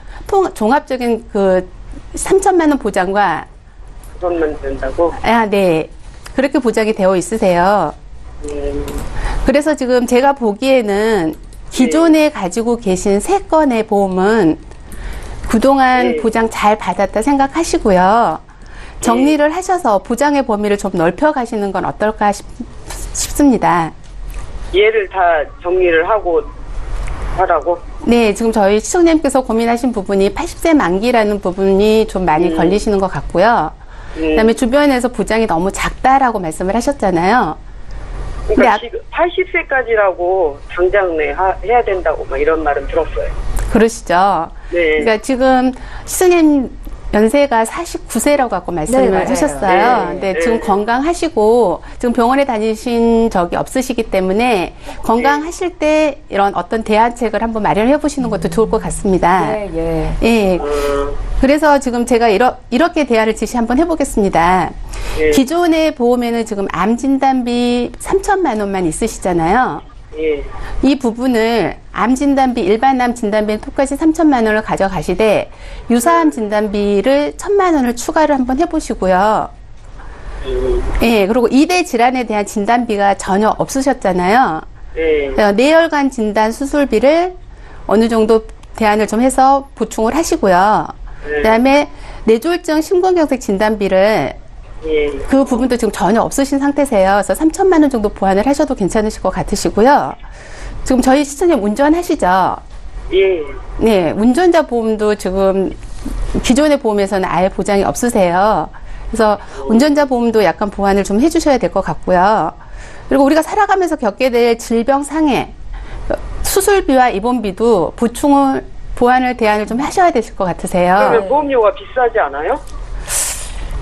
[SPEAKER 5] 종합적인 그 3천만 원 보장과
[SPEAKER 4] 그것만 된다고?
[SPEAKER 5] 네, 그렇게 보장이 되어 있으세요. 그래서 지금 제가 보기에는 기존에 가지고 계신 3건의 보험은 그동안 보장 잘 받았다 생각하시고요. 정리를 하셔서 보장의 범위를 좀 넓혀 가시는 건 어떨까 싶습니다.
[SPEAKER 4] 얘를 다 정리를 하고 하라고?
[SPEAKER 5] 네, 지금 저희 시청자님께서 고민하신 부분이 80세 만기라는 부분이 좀 많이 걸리시는 것 같고요. 그다음에 주변에서 보장이 너무 작다라고 말씀을 하셨잖아요.
[SPEAKER 4] 그러니까 지금 80세까지라고 당장 해야 된다고 막 이런 말은 들었어요.
[SPEAKER 5] 그러시죠?
[SPEAKER 4] 네.
[SPEAKER 5] 그러니까 지금 시청자님 연세가 49세라고 아까 말씀을
[SPEAKER 1] 네,
[SPEAKER 5] 하셨어요.
[SPEAKER 4] 네,
[SPEAKER 5] 근데
[SPEAKER 4] 네.
[SPEAKER 5] 지금 건강하시고 지금 병원에 다니신 적이 없으시기 때문에 건강하실 때 이런 어떤 대안책을 한번 마련해 보시는 것도 좋을 것 같습니다.
[SPEAKER 1] 예.
[SPEAKER 5] 예. 그래서 지금 제가 이렇게 대안을 제시 한번 해보겠습니다.
[SPEAKER 4] 예.
[SPEAKER 5] 기존의 보험에는 지금 암 진단비 3천만 원만 있으시잖아요.
[SPEAKER 4] 예.
[SPEAKER 5] 이 부분을 암 진단비, 일반 암 진단비는 똑같이 3천만 원을 가져가시되 유사암 진단비를 1,000만 원을 추가를 한번 해보시고요. 예, 그리고 2대 질환에 대한 진단비가 전혀 없으셨잖아요.
[SPEAKER 4] 예.
[SPEAKER 5] 뇌혈관 진단 수술비를 어느 정도 대안을 좀 해서 보충을 하시고요. 그다음에 뇌졸중 심근경색 진단비를
[SPEAKER 4] 예.
[SPEAKER 5] 그 부분도 지금 전혀 없으신 상태세요. 그래서 3천만 원 정도 보완을 하셔도 괜찮으실 것 같으시고요. 지금 저희 시청자님 운전하시죠?
[SPEAKER 4] 예.
[SPEAKER 5] 네, 운전자 보험도 지금 기존의 보험에서는 아예 보장이 없으세요. 그래서 운전자 보험도 약간 보완을 좀 해주셔야 될 것 같고요. 그리고 우리가 살아가면서 겪게 될 질병 상해, 수술비와 입원비도 보완을 대안을 좀 하셔야 되실 것 같으세요.
[SPEAKER 4] 그러면 보험료가 비싸지 않아요?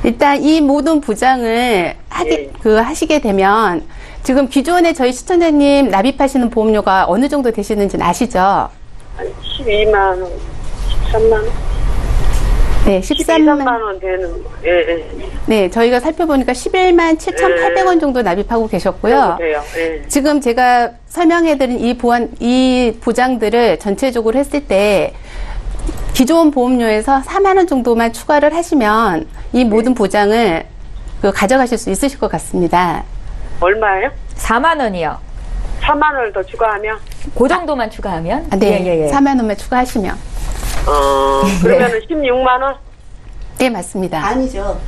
[SPEAKER 5] 일단 이 모든 보장을 하시게 되면 지금 기존에 저희 시청자님 납입하시는 보험료가 어느 정도 되시는지는 아시죠?
[SPEAKER 4] 한 12만 원, 13만 원?
[SPEAKER 5] 네,
[SPEAKER 4] 13만 원 되는, 예.
[SPEAKER 5] 네, 저희가 살펴보니까 11만 7,800원 정도 납입하고 계셨고요.
[SPEAKER 4] 돼요. 예.
[SPEAKER 5] 지금 제가 설명해드린 이 보장들을 전체적으로 했을 때 기존 보험료에서 4만 원 정도만 추가를 하시면 이 모든 보장을 가져가실 수 있으실 것 같습니다.
[SPEAKER 4] 얼마예요?
[SPEAKER 1] 4만 원이요.
[SPEAKER 4] 4만 원을 더 추가하면?
[SPEAKER 1] 그 정도만 추가하면?
[SPEAKER 5] 네,
[SPEAKER 1] 예.
[SPEAKER 5] 4만 원만 추가하시면.
[SPEAKER 4] 그러면은 16만 원?
[SPEAKER 5] 네, 맞습니다.
[SPEAKER 3] 아니죠.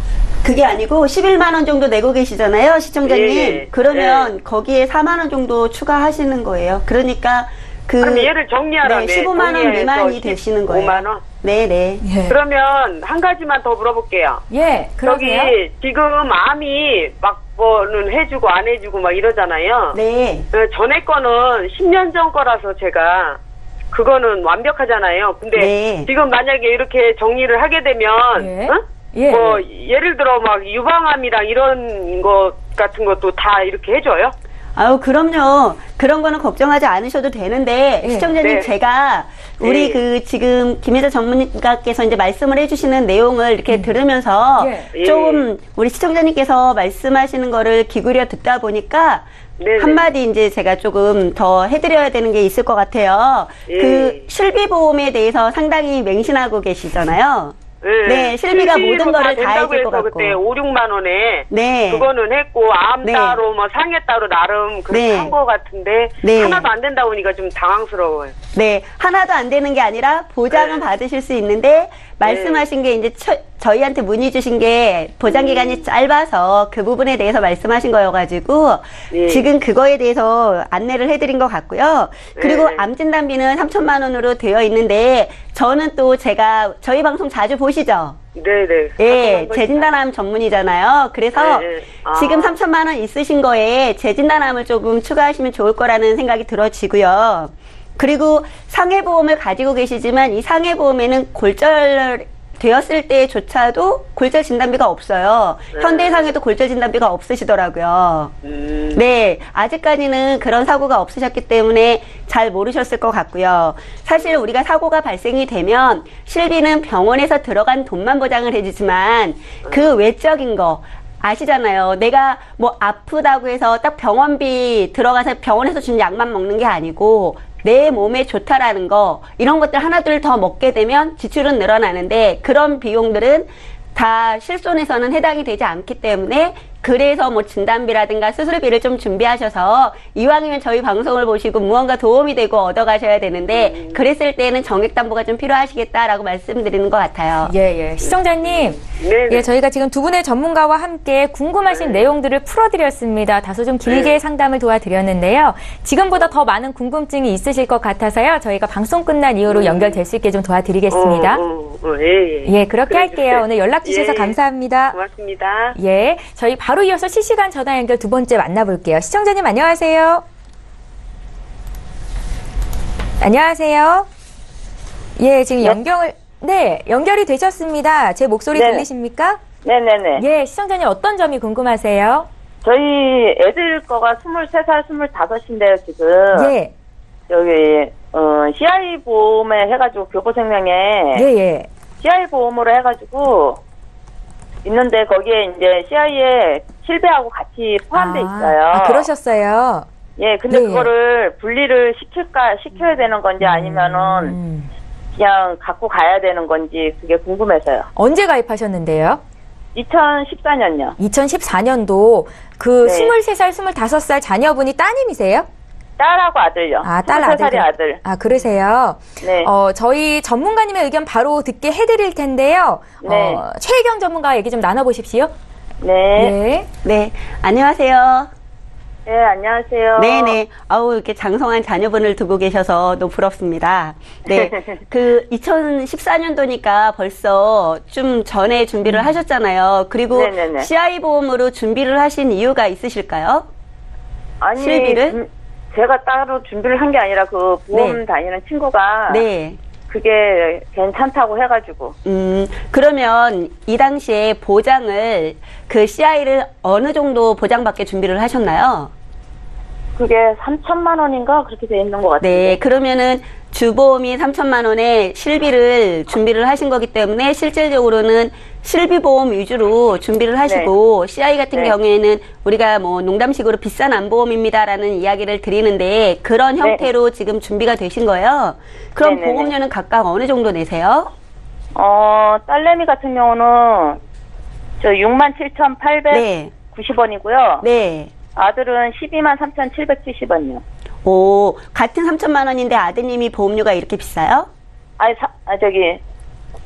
[SPEAKER 3] 그게 아니고 11만 원 정도 내고 계시잖아요, 시청자님.
[SPEAKER 4] 예.
[SPEAKER 3] 그러면 거기에 4만 원 정도 추가하시는 거예요. 그러니까
[SPEAKER 4] 그럼 얘를 정리하라면
[SPEAKER 3] 15만 원 미만이 되시는 거예요.
[SPEAKER 4] 5만 원?
[SPEAKER 3] 네네.
[SPEAKER 1] 예.
[SPEAKER 4] 그러면 한 가지만 더 물어볼게요.
[SPEAKER 1] 예, 그러게요.
[SPEAKER 4] 저기 지금 암이 막 뭐는 해주고 안 해주고 막 이러잖아요.
[SPEAKER 3] 네.
[SPEAKER 4] 전에 거는 10년 전 거라서 제가 그거는 완벽하잖아요. 근데
[SPEAKER 3] 네.
[SPEAKER 4] 지금 만약에 이렇게 정리를 하게 되면
[SPEAKER 1] 예.
[SPEAKER 4] 어?
[SPEAKER 1] 예.
[SPEAKER 4] 뭐 예를 들어 막 유방암이랑 이런 것 같은 것도 다 이렇게 해줘요?
[SPEAKER 3] 아유, 그럼요. 그런 거는 걱정하지 않으셔도 되는데,
[SPEAKER 1] 예.
[SPEAKER 3] 시청자님,
[SPEAKER 4] 네.
[SPEAKER 3] 제가, 우리
[SPEAKER 4] 예.
[SPEAKER 3] 지금, 김혜자 전문가께서 이제 말씀을 해주시는 내용을 이렇게 들으면서,
[SPEAKER 1] 예.
[SPEAKER 3] 좀, 우리 시청자님께서 말씀하시는 거를 기울여 듣다 보니까,
[SPEAKER 4] 네네.
[SPEAKER 3] 한마디 이제 제가 조금 더 해드려야 되는 게 있을 것 같아요.
[SPEAKER 4] 예.
[SPEAKER 3] 그, 실비보험에 대해서 상당히 맹신하고 계시잖아요. 네, 실비가 모든 거를 다 해줄 것 같고.
[SPEAKER 4] 그때 5, 6만 원에
[SPEAKER 3] 네.
[SPEAKER 4] 그거는 했고 암
[SPEAKER 3] 네.
[SPEAKER 4] 따로 뭐 상해 따로 나름 그렇게
[SPEAKER 3] 네.
[SPEAKER 4] 한 거 같은데
[SPEAKER 3] 네.
[SPEAKER 4] 하나도 안 된다 보니까 좀 당황스러워요.
[SPEAKER 3] 네, 하나도 안 되는 게 아니라 보장은
[SPEAKER 4] 네.
[SPEAKER 3] 받으실 수 있는데 말씀하신 게 이제 저희한테 문의 주신 게 보장 기간이 짧아서 그 부분에 대해서 말씀하신 거여가지고
[SPEAKER 4] 네.
[SPEAKER 3] 지금 그거에 대해서 안내를 해드린 것 같고요. 그리고
[SPEAKER 4] 네.
[SPEAKER 3] 암 진단비는 3천만 원으로 되어 있는데 저는 또 제가 저희 방송 자주 보시죠?
[SPEAKER 4] 네네.
[SPEAKER 3] 예, 재진단암 전문이잖아요. 그래서
[SPEAKER 4] 네, 네. 아.
[SPEAKER 3] 지금 3천만 원 있으신 거에 재진단암을 조금 추가하시면 좋을 거라는 생각이 들어지고요. 그리고 상해보험을 가지고 계시지만 이 상해보험에는 골절 되었을 때조차도 골절 진단비가 없어요.
[SPEAKER 4] 네.
[SPEAKER 3] 현대상에도 골절 진단비가 없으시더라고요. 네, 아직까지는 그런 사고가 없으셨기 때문에 잘 모르셨을 것 같고요. 사실 우리가 사고가 발생이 되면 실비는 병원에서 들어간 돈만 보장을 해주지만 그 외적인 거 아시잖아요. 내가 뭐 아프다고 해서 딱 병원비 들어가서 병원에서 준 약만 먹는 게 아니고 내 몸에 좋다라는 거 이런 것들 하나둘 더 먹게 되면 지출은 늘어나는데 그런 비용들은 다 실손에서는 해당이 되지 않기 때문에 그래서 뭐 진단비라든가 수술비를 좀 준비하셔서 이왕이면 저희 방송을 보시고 무언가 도움이 되고 얻어가셔야 되는데 그랬을 때는 정액담보가 좀 필요하시겠다라고 말씀드리는 것 같아요.
[SPEAKER 1] 예. 시청자님.
[SPEAKER 4] 네.
[SPEAKER 1] 예, 저희가 지금 두 분의 전문가와 함께 궁금하신 내용들을 풀어드렸습니다. 다소 좀 길게 상담을 도와드렸는데요. 지금보다 더 많은 궁금증이 있으실 것 같아서요. 저희가 방송 끝난 이후로 연결될 수 있게 좀 도와드리겠습니다.
[SPEAKER 4] 예.
[SPEAKER 1] 예, 그렇게 할게요. 오늘 연락 주셔서
[SPEAKER 4] 예.
[SPEAKER 1] 감사합니다.
[SPEAKER 4] 고맙습니다.
[SPEAKER 1] 예, 저희 바로 이어서 실시간 전화 연결 두 번째 만나볼게요. 시청자님 안녕하세요. 안녕하세요. 예, 지금 연결이 되셨습니다. 제 목소리
[SPEAKER 6] 네네.
[SPEAKER 1] 들리십니까?
[SPEAKER 6] 네네네.
[SPEAKER 1] 예, 시청자님 어떤 점이 궁금하세요?
[SPEAKER 6] 저희 애들 거가 23살, 25인데요, 지금.
[SPEAKER 1] 예,
[SPEAKER 6] 여기, CI 보험에 해가지고 교보생명에
[SPEAKER 1] 예.
[SPEAKER 6] CI 보험으로 해가지고 있는데 거기에 이제 CI에 실비하고 같이 포함돼 있어요.
[SPEAKER 1] 아, 그러셨어요.
[SPEAKER 6] 예, 근데
[SPEAKER 1] 예.
[SPEAKER 6] 그거를 분리를 시켜야 되는 건지 아니면은 그냥 갖고 가야 되는 건지 그게 궁금해서요.
[SPEAKER 1] 언제 가입하셨는데요?
[SPEAKER 6] 2014년요.
[SPEAKER 1] 2014년도 그
[SPEAKER 6] 네.
[SPEAKER 1] 23살, 25살 자녀분이 따님이세요?
[SPEAKER 6] 딸하고 아들요.
[SPEAKER 1] 아, 딸
[SPEAKER 6] 23살이 아들.
[SPEAKER 1] 아, 그러세요?
[SPEAKER 6] 네.
[SPEAKER 1] 저희 전문가님의 의견 바로 듣게 해드릴 텐데요.
[SPEAKER 6] 네.
[SPEAKER 1] 최혜경 전문가 얘기 좀 나눠보십시오.
[SPEAKER 6] 네.
[SPEAKER 3] 네, 안녕하세요.
[SPEAKER 6] 네, 안녕하세요.
[SPEAKER 3] 네네. 아우, 이렇게 장성한 자녀분을 두고 계셔서 너무 부럽습니다. 네. 그 2014년도니까 벌써 좀 전에 준비를 하셨잖아요. 그리고
[SPEAKER 6] 네네네.
[SPEAKER 3] CI 보험으로 준비를 하신 이유가 있으실까요?
[SPEAKER 6] 아니,
[SPEAKER 3] 실비를?
[SPEAKER 6] 제가 따로 준비를 한 게 아니라 그 보험
[SPEAKER 3] 네.
[SPEAKER 6] 다니는 친구가
[SPEAKER 3] 네.
[SPEAKER 6] 그게 괜찮다고 해가지고.
[SPEAKER 3] 그러면 이 당시에 보장을 그 CI를 어느 정도 보장받게 준비를 하셨나요?
[SPEAKER 6] 그게 3천만 원인가 그렇게 돼 있는 것 같아요.
[SPEAKER 3] 네, 그러면은 주보험이 3천만 원에 실비를 준비를 하신 거기 때문에 실질적으로는 실비보험 위주로 준비를 하시고 CI 같은
[SPEAKER 6] 네.
[SPEAKER 3] 경우에는 우리가 뭐 농담식으로 비싼 안보험입니다라는 이야기를 드리는데 그런 형태로 지금 준비가 되신 거예요. 그럼
[SPEAKER 6] 네네네.
[SPEAKER 3] 보험료는 각각 어느 정도 내세요?
[SPEAKER 6] 딸내미 같은 경우는 저 67,890원이고요.
[SPEAKER 3] 네.
[SPEAKER 6] 아들은 123,770원이요.
[SPEAKER 3] 오, 같은 3천만 원인데 아드님이 보험료가 이렇게 비싸요?
[SPEAKER 6] 아니, 저기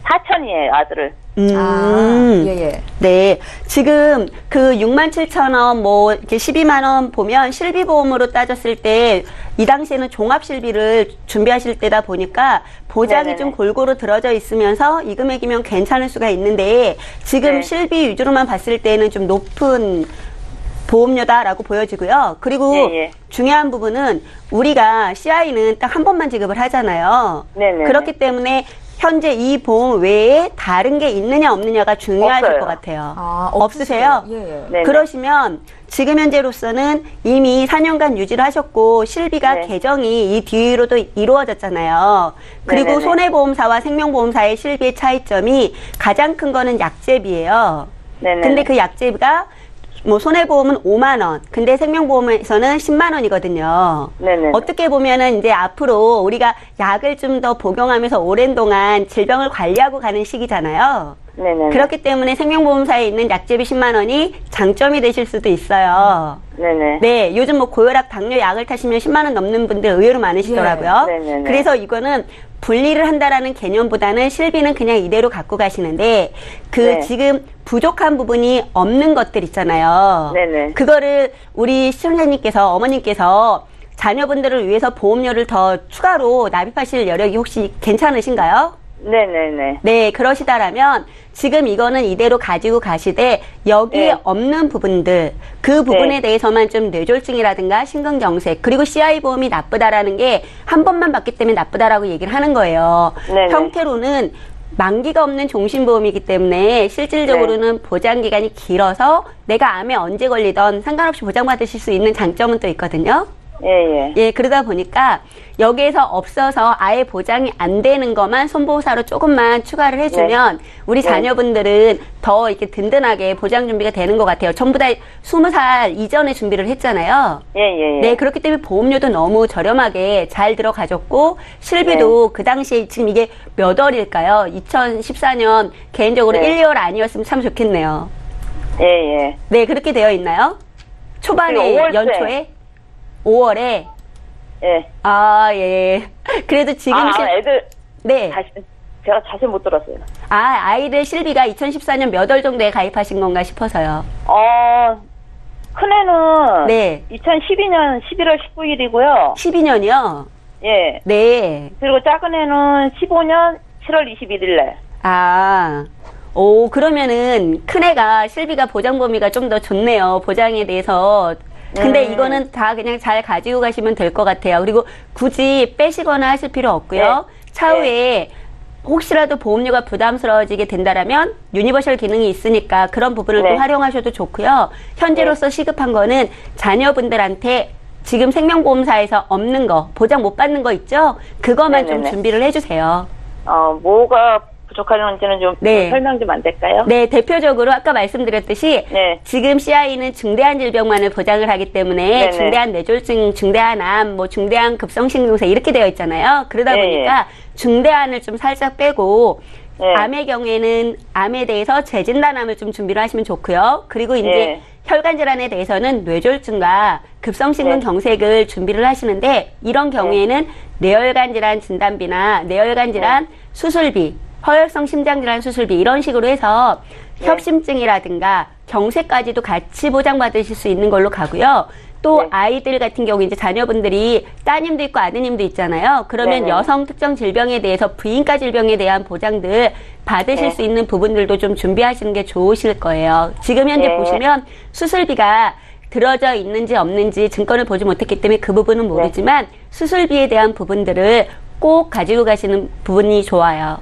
[SPEAKER 6] 4천이에요, 아들을.
[SPEAKER 1] 예.
[SPEAKER 3] 네. 지금 그 67,000원, 뭐, 이렇게 12만원 보면 실비보험으로 따졌을 때, 이 당시에는 종합실비를 준비하실 때다 보니까 보장이
[SPEAKER 6] 네네네.
[SPEAKER 3] 좀 골고루 들어져 있으면서 이 금액이면 괜찮을 수가 있는데, 지금
[SPEAKER 6] 네.
[SPEAKER 3] 실비 위주로만 봤을 때는 좀 높은 보험료다라고 보여지고요. 그리고
[SPEAKER 6] 예.
[SPEAKER 3] 중요한 부분은 우리가 CI는 딱 한 번만 지급을 하잖아요.
[SPEAKER 6] 네네.
[SPEAKER 3] 그렇기 때문에 현재 이 보험 외에 다른 게 있느냐 없느냐가 중요하실
[SPEAKER 6] 없어요.
[SPEAKER 3] 것 같아요.
[SPEAKER 1] 아,
[SPEAKER 3] 없으세요?
[SPEAKER 1] 예.
[SPEAKER 6] 네네.
[SPEAKER 3] 그러시면 지금 현재로서는 이미 4년간 유지를 하셨고 실비가
[SPEAKER 6] 네.
[SPEAKER 3] 개정이 이 뒤로도 이루어졌잖아요. 그리고
[SPEAKER 6] 네네네.
[SPEAKER 3] 손해보험사와 생명보험사의 실비의 차이점이 가장 큰 거는 약제비예요.
[SPEAKER 6] 네네.
[SPEAKER 3] 근데 그 약제비가 뭐 손해보험은 5만 원, 근데 생명보험에서는 10만 원이거든요.
[SPEAKER 6] 네네.
[SPEAKER 3] 어떻게 보면은 이제 앞으로 우리가 약을 좀 더 복용하면서 오랜 동안 질병을 관리하고 가는 시기잖아요.
[SPEAKER 6] 네네.
[SPEAKER 3] 그렇기 때문에 생명보험사에 있는 약제비 10만 원이 장점이 되실 수도 있어요.
[SPEAKER 6] 네네.
[SPEAKER 3] 네, 요즘 뭐 고혈압, 당뇨 약을 타시면 10만 원 넘는 분들 의외로 많으시더라고요.
[SPEAKER 6] 예, 네네네.
[SPEAKER 3] 그래서 이거는 분리를 한다라는 개념보다는 실비는 그냥 이대로 갖고 가시는데 그
[SPEAKER 6] 네.
[SPEAKER 3] 지금 부족한 부분이 없는 것들 있잖아요.
[SPEAKER 6] 네네.
[SPEAKER 3] 그거를 우리 시청자님께서 어머님께서 자녀분들을 위해서 보험료를 더 추가로 납입하실 여력이 혹시 괜찮으신가요?
[SPEAKER 6] 네네네.
[SPEAKER 3] 네, 그러시다라면 지금 이거는 이대로 가지고 가시되 여기에
[SPEAKER 6] 네.
[SPEAKER 3] 없는 부분들 그 부분에
[SPEAKER 6] 네.
[SPEAKER 3] 대해서만 좀 뇌졸중이라든가 심근경색 그리고 CI 보험이 나쁘다라는 게 한 번만 받기 때문에 나쁘다라고 얘기를 하는 거예요.
[SPEAKER 6] 네네.
[SPEAKER 3] 형태로는 만기가 없는 종신보험이기 때문에 실질적으로는 보장 기간이 길어서 내가 암에 언제 걸리던 상관없이 보장받으실 수 있는 장점은 또 있거든요.
[SPEAKER 6] 예.
[SPEAKER 3] 예, 그러다 보니까 여기에서 없어서 아예 보장이 안 되는 것만 손보호사로 조금만 추가를 해주면 우리
[SPEAKER 6] 네.
[SPEAKER 3] 자녀분들은 더 이렇게 든든하게 보장 준비가 되는 것 같아요. 전부 다 20살 이전에 준비를 했잖아요.
[SPEAKER 6] 예.
[SPEAKER 3] 네, 그렇기 때문에 보험료도 너무 저렴하게 잘 들어가졌고 실비도 그 당시에 지금 이게 몇 월일까요? 2014년 개인적으로
[SPEAKER 6] 네.
[SPEAKER 3] 1, 2월 아니었으면 참 좋겠네요.
[SPEAKER 6] 예, 예.
[SPEAKER 3] 네, 그렇게 되어 있나요? 초반에,
[SPEAKER 6] 5월째.
[SPEAKER 3] 연초에? 5월에?
[SPEAKER 6] 예.
[SPEAKER 3] 아, 예. 그래도 지금
[SPEAKER 6] 애들,
[SPEAKER 3] 네.
[SPEAKER 6] 제가 자세히 못 들었어요.
[SPEAKER 3] 아이들 실비가 2014년 몇 월 정도에 가입하신 건가 싶어서요.
[SPEAKER 6] 큰애는
[SPEAKER 3] 네.
[SPEAKER 6] 2012년 11월 19일이고요.
[SPEAKER 3] 12년이요?
[SPEAKER 6] 예.
[SPEAKER 3] 네.
[SPEAKER 6] 그리고 작은 애는 15년 7월 21일에.
[SPEAKER 3] 그러면은 큰애가 실비가 보장 범위가 좀 더 좋네요. 보장에 대해서. 근데 이거는 다 그냥 잘 가지고 가시면 될 것 같아요. 그리고 굳이 빼시거나 하실 필요 없고요. 차후에 혹시라도 보험료가 부담스러워지게 된다라면 유니버셜 기능이 있으니까 그런 부분을 또 활용하셔도 좋고요. 현재로서 시급한 거는 자녀분들한테 지금 생명보험사에서 없는 거, 보장 못 받는 거 있죠? 그거만 좀 준비를 해주세요.
[SPEAKER 6] 뭐가 부족한지는 좀 설명 좀 안 될까요?
[SPEAKER 3] 네, 대표적으로 아까 말씀드렸듯이 지금 CI는 중대한 질병만을 보장을 하기 때문에 중대한 뇌졸중, 중대한 암, 중대한 급성심근세 이렇게 되어 있잖아요. 그러다 보니까 중대한을 좀 살짝 빼고 암의 경우에는 암에 대해서 재진단암을 좀 준비를 하시면 좋고요. 그리고 이제 혈관 질환에 대해서는 뇌졸중과 급성심근 경색을 준비를 하시는데 이런 경우에는 뇌혈관 질환 진단비나 뇌혈관 질환 수술비, 허혈성 심장질환 수술비 이런 식으로 해서 협심증이라든가 경색까지도 같이 보장받으실 수 있는 걸로 가고요. 또 아이들 같은 경우 이제 자녀분들이 따님도 있고 아드님도 있잖아요. 그러면 여성 특정 질병에 대해서 부인과 질병에 대한 보장들 받으실 수 있는 부분들도 좀 준비하시는 게 좋으실 거예요. 지금 현재 보시면 수술비가 들어져 있는지 없는지 증권을 보지 못했기 때문에 그 부분은 모르지만 수술비에 대한 부분들을 꼭 가지고 가시는 부분이 좋아요.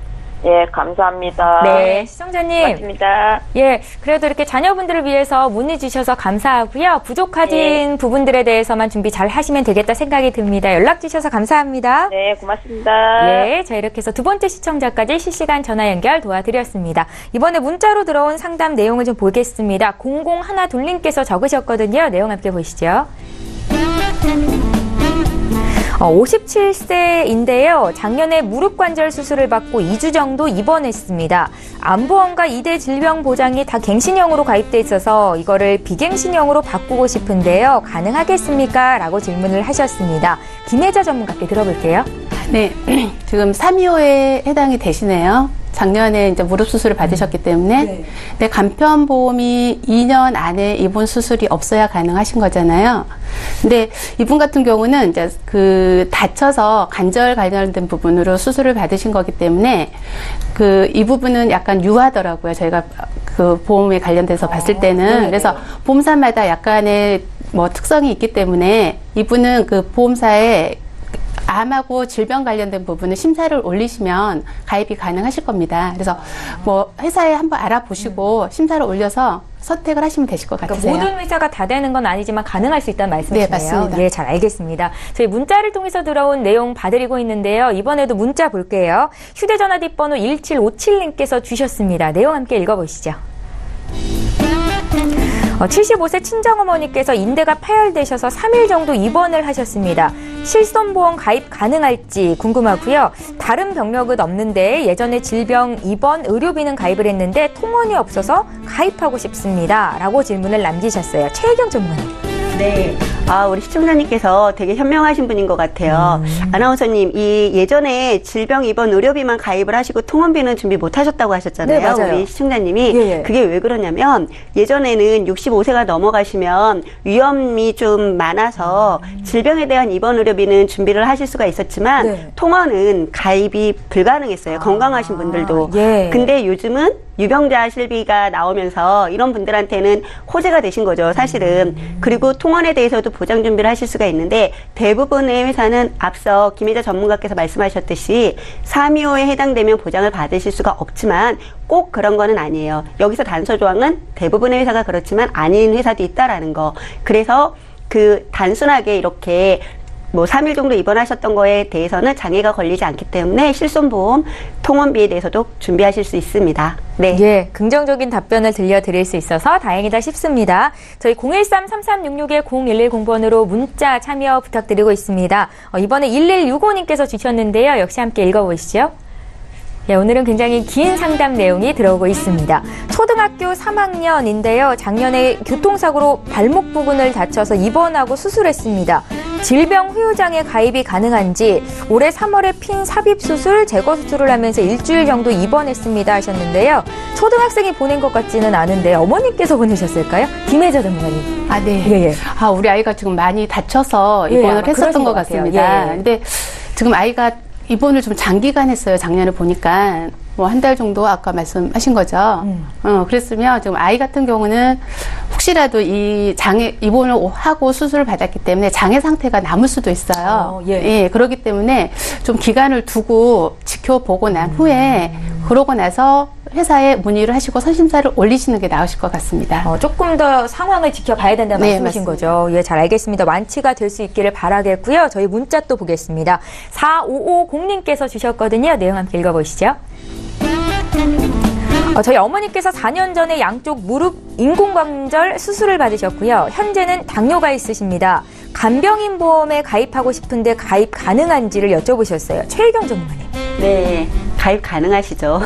[SPEAKER 6] 예, 감사합니다.
[SPEAKER 1] 네, 시청자님.
[SPEAKER 6] 맞습니다.
[SPEAKER 1] 예, 그래도 이렇게 자녀분들을 위해서 문의 주셔서 감사하고요. 부족하신 부분들에 대해서만 준비 잘 하시면 되겠다 생각이 듭니다. 연락 주셔서 감사합니다.
[SPEAKER 6] 네, 고맙습니다.
[SPEAKER 1] 예, 자 이렇게 해서 두 번째 시청자까지 실시간 전화 연결 도와드렸습니다. 이번에 문자로 들어온 상담 내용을 좀 보겠습니다. 0012님께서 적으셨거든요. 내용 함께 보시죠. 57세인데요. 작년에 무릎 관절 수술을 받고 2주 정도 입원했습니다. 암보험과 2대 질병 보장이 다 갱신형으로 가입돼 있어서 이거를 비갱신형으로 바꾸고 싶은데요. 가능하겠습니까? 라고 질문을 하셨습니다. 김혜자 전문가께 들어볼게요.
[SPEAKER 5] 네, 지금 325에 해당이 되시네요. 작년에 이제 무릎 수술을 받으셨기 때문에. 근데 간편보험이 2년 안에 입원 수술이 없어야 가능하신 거잖아요. 근데 이분 같은 경우는 이제 다쳐서 관절 관련된 부분으로 수술을 받으신 거기 때문에 이 부분은 약간 유하더라고요. 저희가 보험에 관련돼서 봤을 때는. 그래서 보험사마다 약간의 특성이 있기 때문에 이분은 보험사에 암하고 질병 관련된 부분은 심사를 올리시면 가입이 가능하실 겁니다. 그래서 회사에 한번 알아보시고 심사를 올려서 선택을 하시면 되실 것 같으세요.
[SPEAKER 1] 모든 회사가 다 되는 건 아니지만 가능할 수 있다는 말씀이시네요.
[SPEAKER 5] 네, 맞습니다.
[SPEAKER 1] 예, 잘 알겠습니다. 저희 문자를 통해서 들어온 내용 봐드리고 있는데요. 이번에도 문자 볼게요. 휴대전화 뒷번호 1757님께서 주셨습니다. 내용 함께 읽어보시죠. 75세 친정어머니께서 인대가 파열되셔서 3일 정도 입원을 하셨습니다. 실손보험 가입 가능할지 궁금하고요. 다른 병력은 없는데 예전에 질병, 입원, 의료비는 가입을 했는데 통원이 없어서 가입하고 싶습니다. 라고 질문을 남기셨어요. 최혜경 전문의.
[SPEAKER 3] 네. 우리 시청자님께서 되게 현명하신 분인 것 같아요. 아나운서님, 예전에 질병, 입원, 의료비만 가입을 하시고 통원비는 준비 못 하셨다고 하셨잖아요.
[SPEAKER 1] 네, 맞아요.
[SPEAKER 3] 우리 시청자님이. 그게 왜 그러냐면, 예전에는 65세가 넘어가시면 위험이 좀 많아서 질병에 대한 입원, 의료비는 준비를 하실 수가 있었지만, 통원은 가입이 불가능했어요. 건강하신 분들도. 근데 요즘은 유병자 실비가 나오면서 이런 분들한테는 호재가 되신 거죠, 사실은. 그리고 통원에 대해서도 보장 준비를 하실 수가 있는데 대부분의 회사는 앞서 김혜자 전문가께서 말씀하셨듯이 325에 해당되면 보장을 받으실 수가 없지만 꼭 그런 거는 아니에요. 여기서 단서 조항은 대부분의 회사가 그렇지만 아닌 회사도 있다라는 거. 그래서 단순하게 이렇게 3일 정도 입원하셨던 거에 대해서는 장애가 걸리지 않기 때문에 실손보험 통원비에 대해서도 준비하실 수 있습니다. 네.
[SPEAKER 1] 예, 긍정적인 답변을 들려드릴 수 있어서 다행이다 싶습니다. 저희 013-3366-0110번으로 문자 참여 부탁드리고 있습니다. 이번에 1165님께서 주셨는데요. 역시 함께 읽어보시죠. 네, 오늘은 굉장히 긴 상담 내용이 들어오고 있습니다. 초등학교 3학년인데요. 작년에 교통사고로 발목 부분을 다쳐서 입원하고 수술했습니다. 질병 후유장애 가입이 가능한지 올해 3월에 핀 삽입 수술, 제거 수술을 하면서 일주일 정도 입원했습니다 하셨는데요. 초등학생이 보낸 것 같지는 않은데 어머니께서 보내셨을까요? 김혜자 전문가님.
[SPEAKER 5] 아, 네.
[SPEAKER 1] 예, 예.
[SPEAKER 5] 아, 우리 아이가 지금 많이 다쳐서 입원을 했었던 것 같습니다.
[SPEAKER 1] 예, 예.
[SPEAKER 5] 근데 지금 아이가 입원을 좀 장기간 했어요. 작년에 보니까. 뭐 한 달 정도 아까 말씀하신 거죠. 그랬으면 지금 아이 같은 경우는 혹시라도 이 장애 입원을 하고 수술을 받았기 때문에 장애 상태가 남을 수도 있어요. 예, 그렇기 때문에 좀 기간을 두고 지켜보고 난 후에 그러고 나서 회사에 문의를 하시고 선심사를 올리시는 게 나으실 것 같습니다.
[SPEAKER 1] 조금 더 상황을 지켜봐야 된다는 말씀이신 거죠. 예, 잘 알겠습니다. 완치가 될 수 있기를 바라겠고요. 저희 문자 또 보겠습니다. 4550님께서 주셨거든요. 내용 함께 읽어보시죠. 저희 어머니께서 4년 전에 양쪽 무릎 인공관절 수술을 받으셨고요. 현재는 당뇨가 있으십니다. 간병인 보험에 가입하고 싶은데 가입 가능한지를 여쭤보셨어요. 최혜경 전문가님.
[SPEAKER 3] 네, 가입 가능하시죠.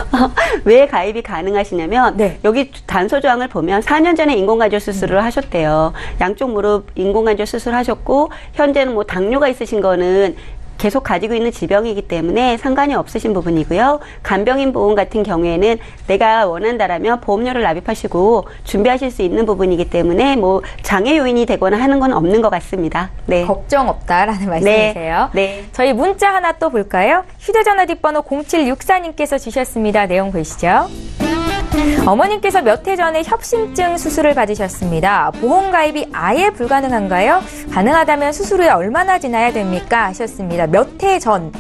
[SPEAKER 3] 왜 가입이 가능하시냐면
[SPEAKER 1] 네.
[SPEAKER 3] 여기 단서 조항을 보면 4년 전에 인공관절 수술을 하셨대요. 양쪽 무릎 인공관절 수술하셨고 현재는 뭐 당뇨가 있으신 거는 계속 가지고 있는 질병이기 때문에 상관이 없으신 부분이고요. 간병인 보험 같은 경우에는 내가 원한다라면 보험료를 납입하시고 준비하실 수 있는 부분이기 때문에 뭐 장애 요인이 되거나 하는 건 없는 것 같습니다. 네.
[SPEAKER 1] 걱정 없다라는 말씀이세요.
[SPEAKER 3] 네.
[SPEAKER 1] 저희 문자 하나 또 볼까요? 휴대전화 뒷번호 0764님께서 주셨습니다. 내용 보시죠. 어머님께서 몇 해 전에 협심증 수술을 받으셨습니다. 보험 가입이 아예 불가능한가요? 가능하다면 수술 후에 얼마나 지나야 됩니까? 하셨습니다. 몇 해 전.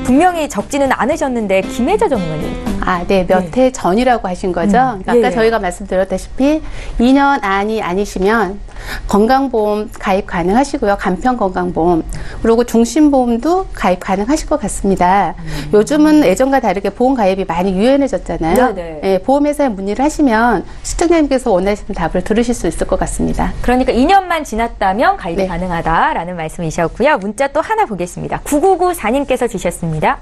[SPEAKER 1] 분명히 적지는 않으셨는데 김혜자 전문가님.
[SPEAKER 5] 아, 네. 몇 해 전이라고 하신 거죠? 그러니까 아까 저희가 말씀드렸다시피 2년 안이 아니시면 건강보험 가입 가능하시고요. 간편건강보험. 그리고 중심보험도 가입 가능하실 것 같습니다. 요즘은 예전과 다르게 보험 가입이 많이 유연해졌잖아요. 네, 보험회사에 문의를 하시면 시청자님께서 원하시는 답을 들으실 수 있을 것 같습니다.
[SPEAKER 1] 그러니까 2년만 지났다면 가입이 가능하다라는 말씀이셨고요. 문자 또 하나 보겠습니다. 9994님께서 주셨습니다.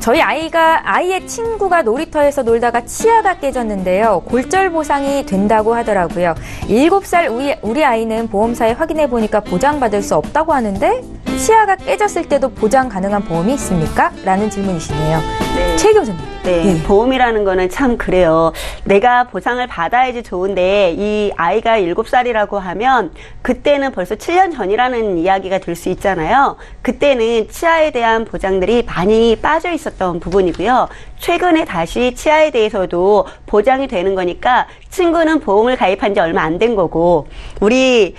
[SPEAKER 1] 저희 아이의 친구가 놀이터에서 놀다가 치아가 깨졌는데요. 골절 보상이 된다고 하더라고요. 7살 우리 아이는 보험사에 확인해 보니까 보장받을 수 없다고 하는데 치아가 깨졌을 때도 보장 가능한 보험이 있습니까? 라는 질문이시네요.
[SPEAKER 3] 네.
[SPEAKER 1] 최경 전문가.
[SPEAKER 3] 네, 보험이라는 거는 참 그래요. 내가 보상을 받아야지 좋은데 이 아이가 7살이라고 하면 그때는 벌써 7년 전이라는 이야기가 될 수 있잖아요. 그때는 치아에 대한 보장들이 많이 빠져 있었던 부분이고요. 최근에 다시 치아에 대해서도 보장이 되는 거니까 친구는 보험을 가입한 지 얼마 안 된 거고 우리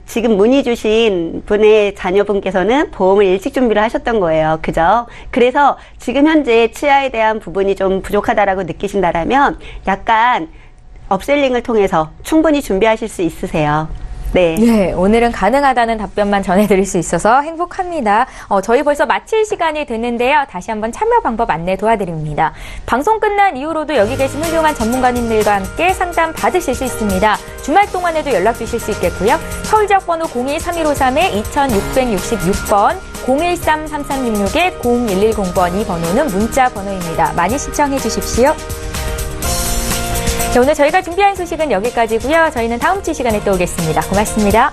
[SPEAKER 3] 지금 문의 주신 분의 자녀분께서는 보험을 일찍 준비를 하셨던 거예요. 그죠? 그래서 지금 현재 치아에 대한 부분이 좀 부족하다라고 느끼신다라면 약간 업셀링을 통해서 충분히 준비하실 수 있으세요. 네.
[SPEAKER 1] 네, 오늘은 가능하다는 답변만 전해드릴 수 있어서 행복합니다. 저희 벌써 마칠 시간이 됐는데요. 다시 한번 참여 방법 안내 도와드립니다. 방송 끝난 이후로도 여기 계신 훌륭한 전문가님들과 함께 상담 받으실 수 있습니다. 주말 동안에도 연락 주실 수 있겠고요. 서울 지역번호 02-3153-2666번, 013-3366-0110번 이 번호는 문자 번호입니다. 많이 신청해 주십시오. 자, 오늘 저희가 준비한 소식은 여기까지고요. 저희는 다음 주 시간에 또 오겠습니다. 고맙습니다.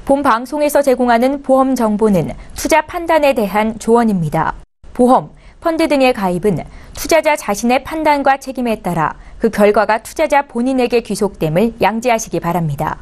[SPEAKER 1] 본 방송에서 제공하는 보험 정보는 투자 판단에 대한 조언입니다. 보험, 펀드 등의 가입은 투자자 자신의 판단과 책임에 따라 그 결과가 투자자 본인에게 귀속됨을 양지하시기 바랍니다.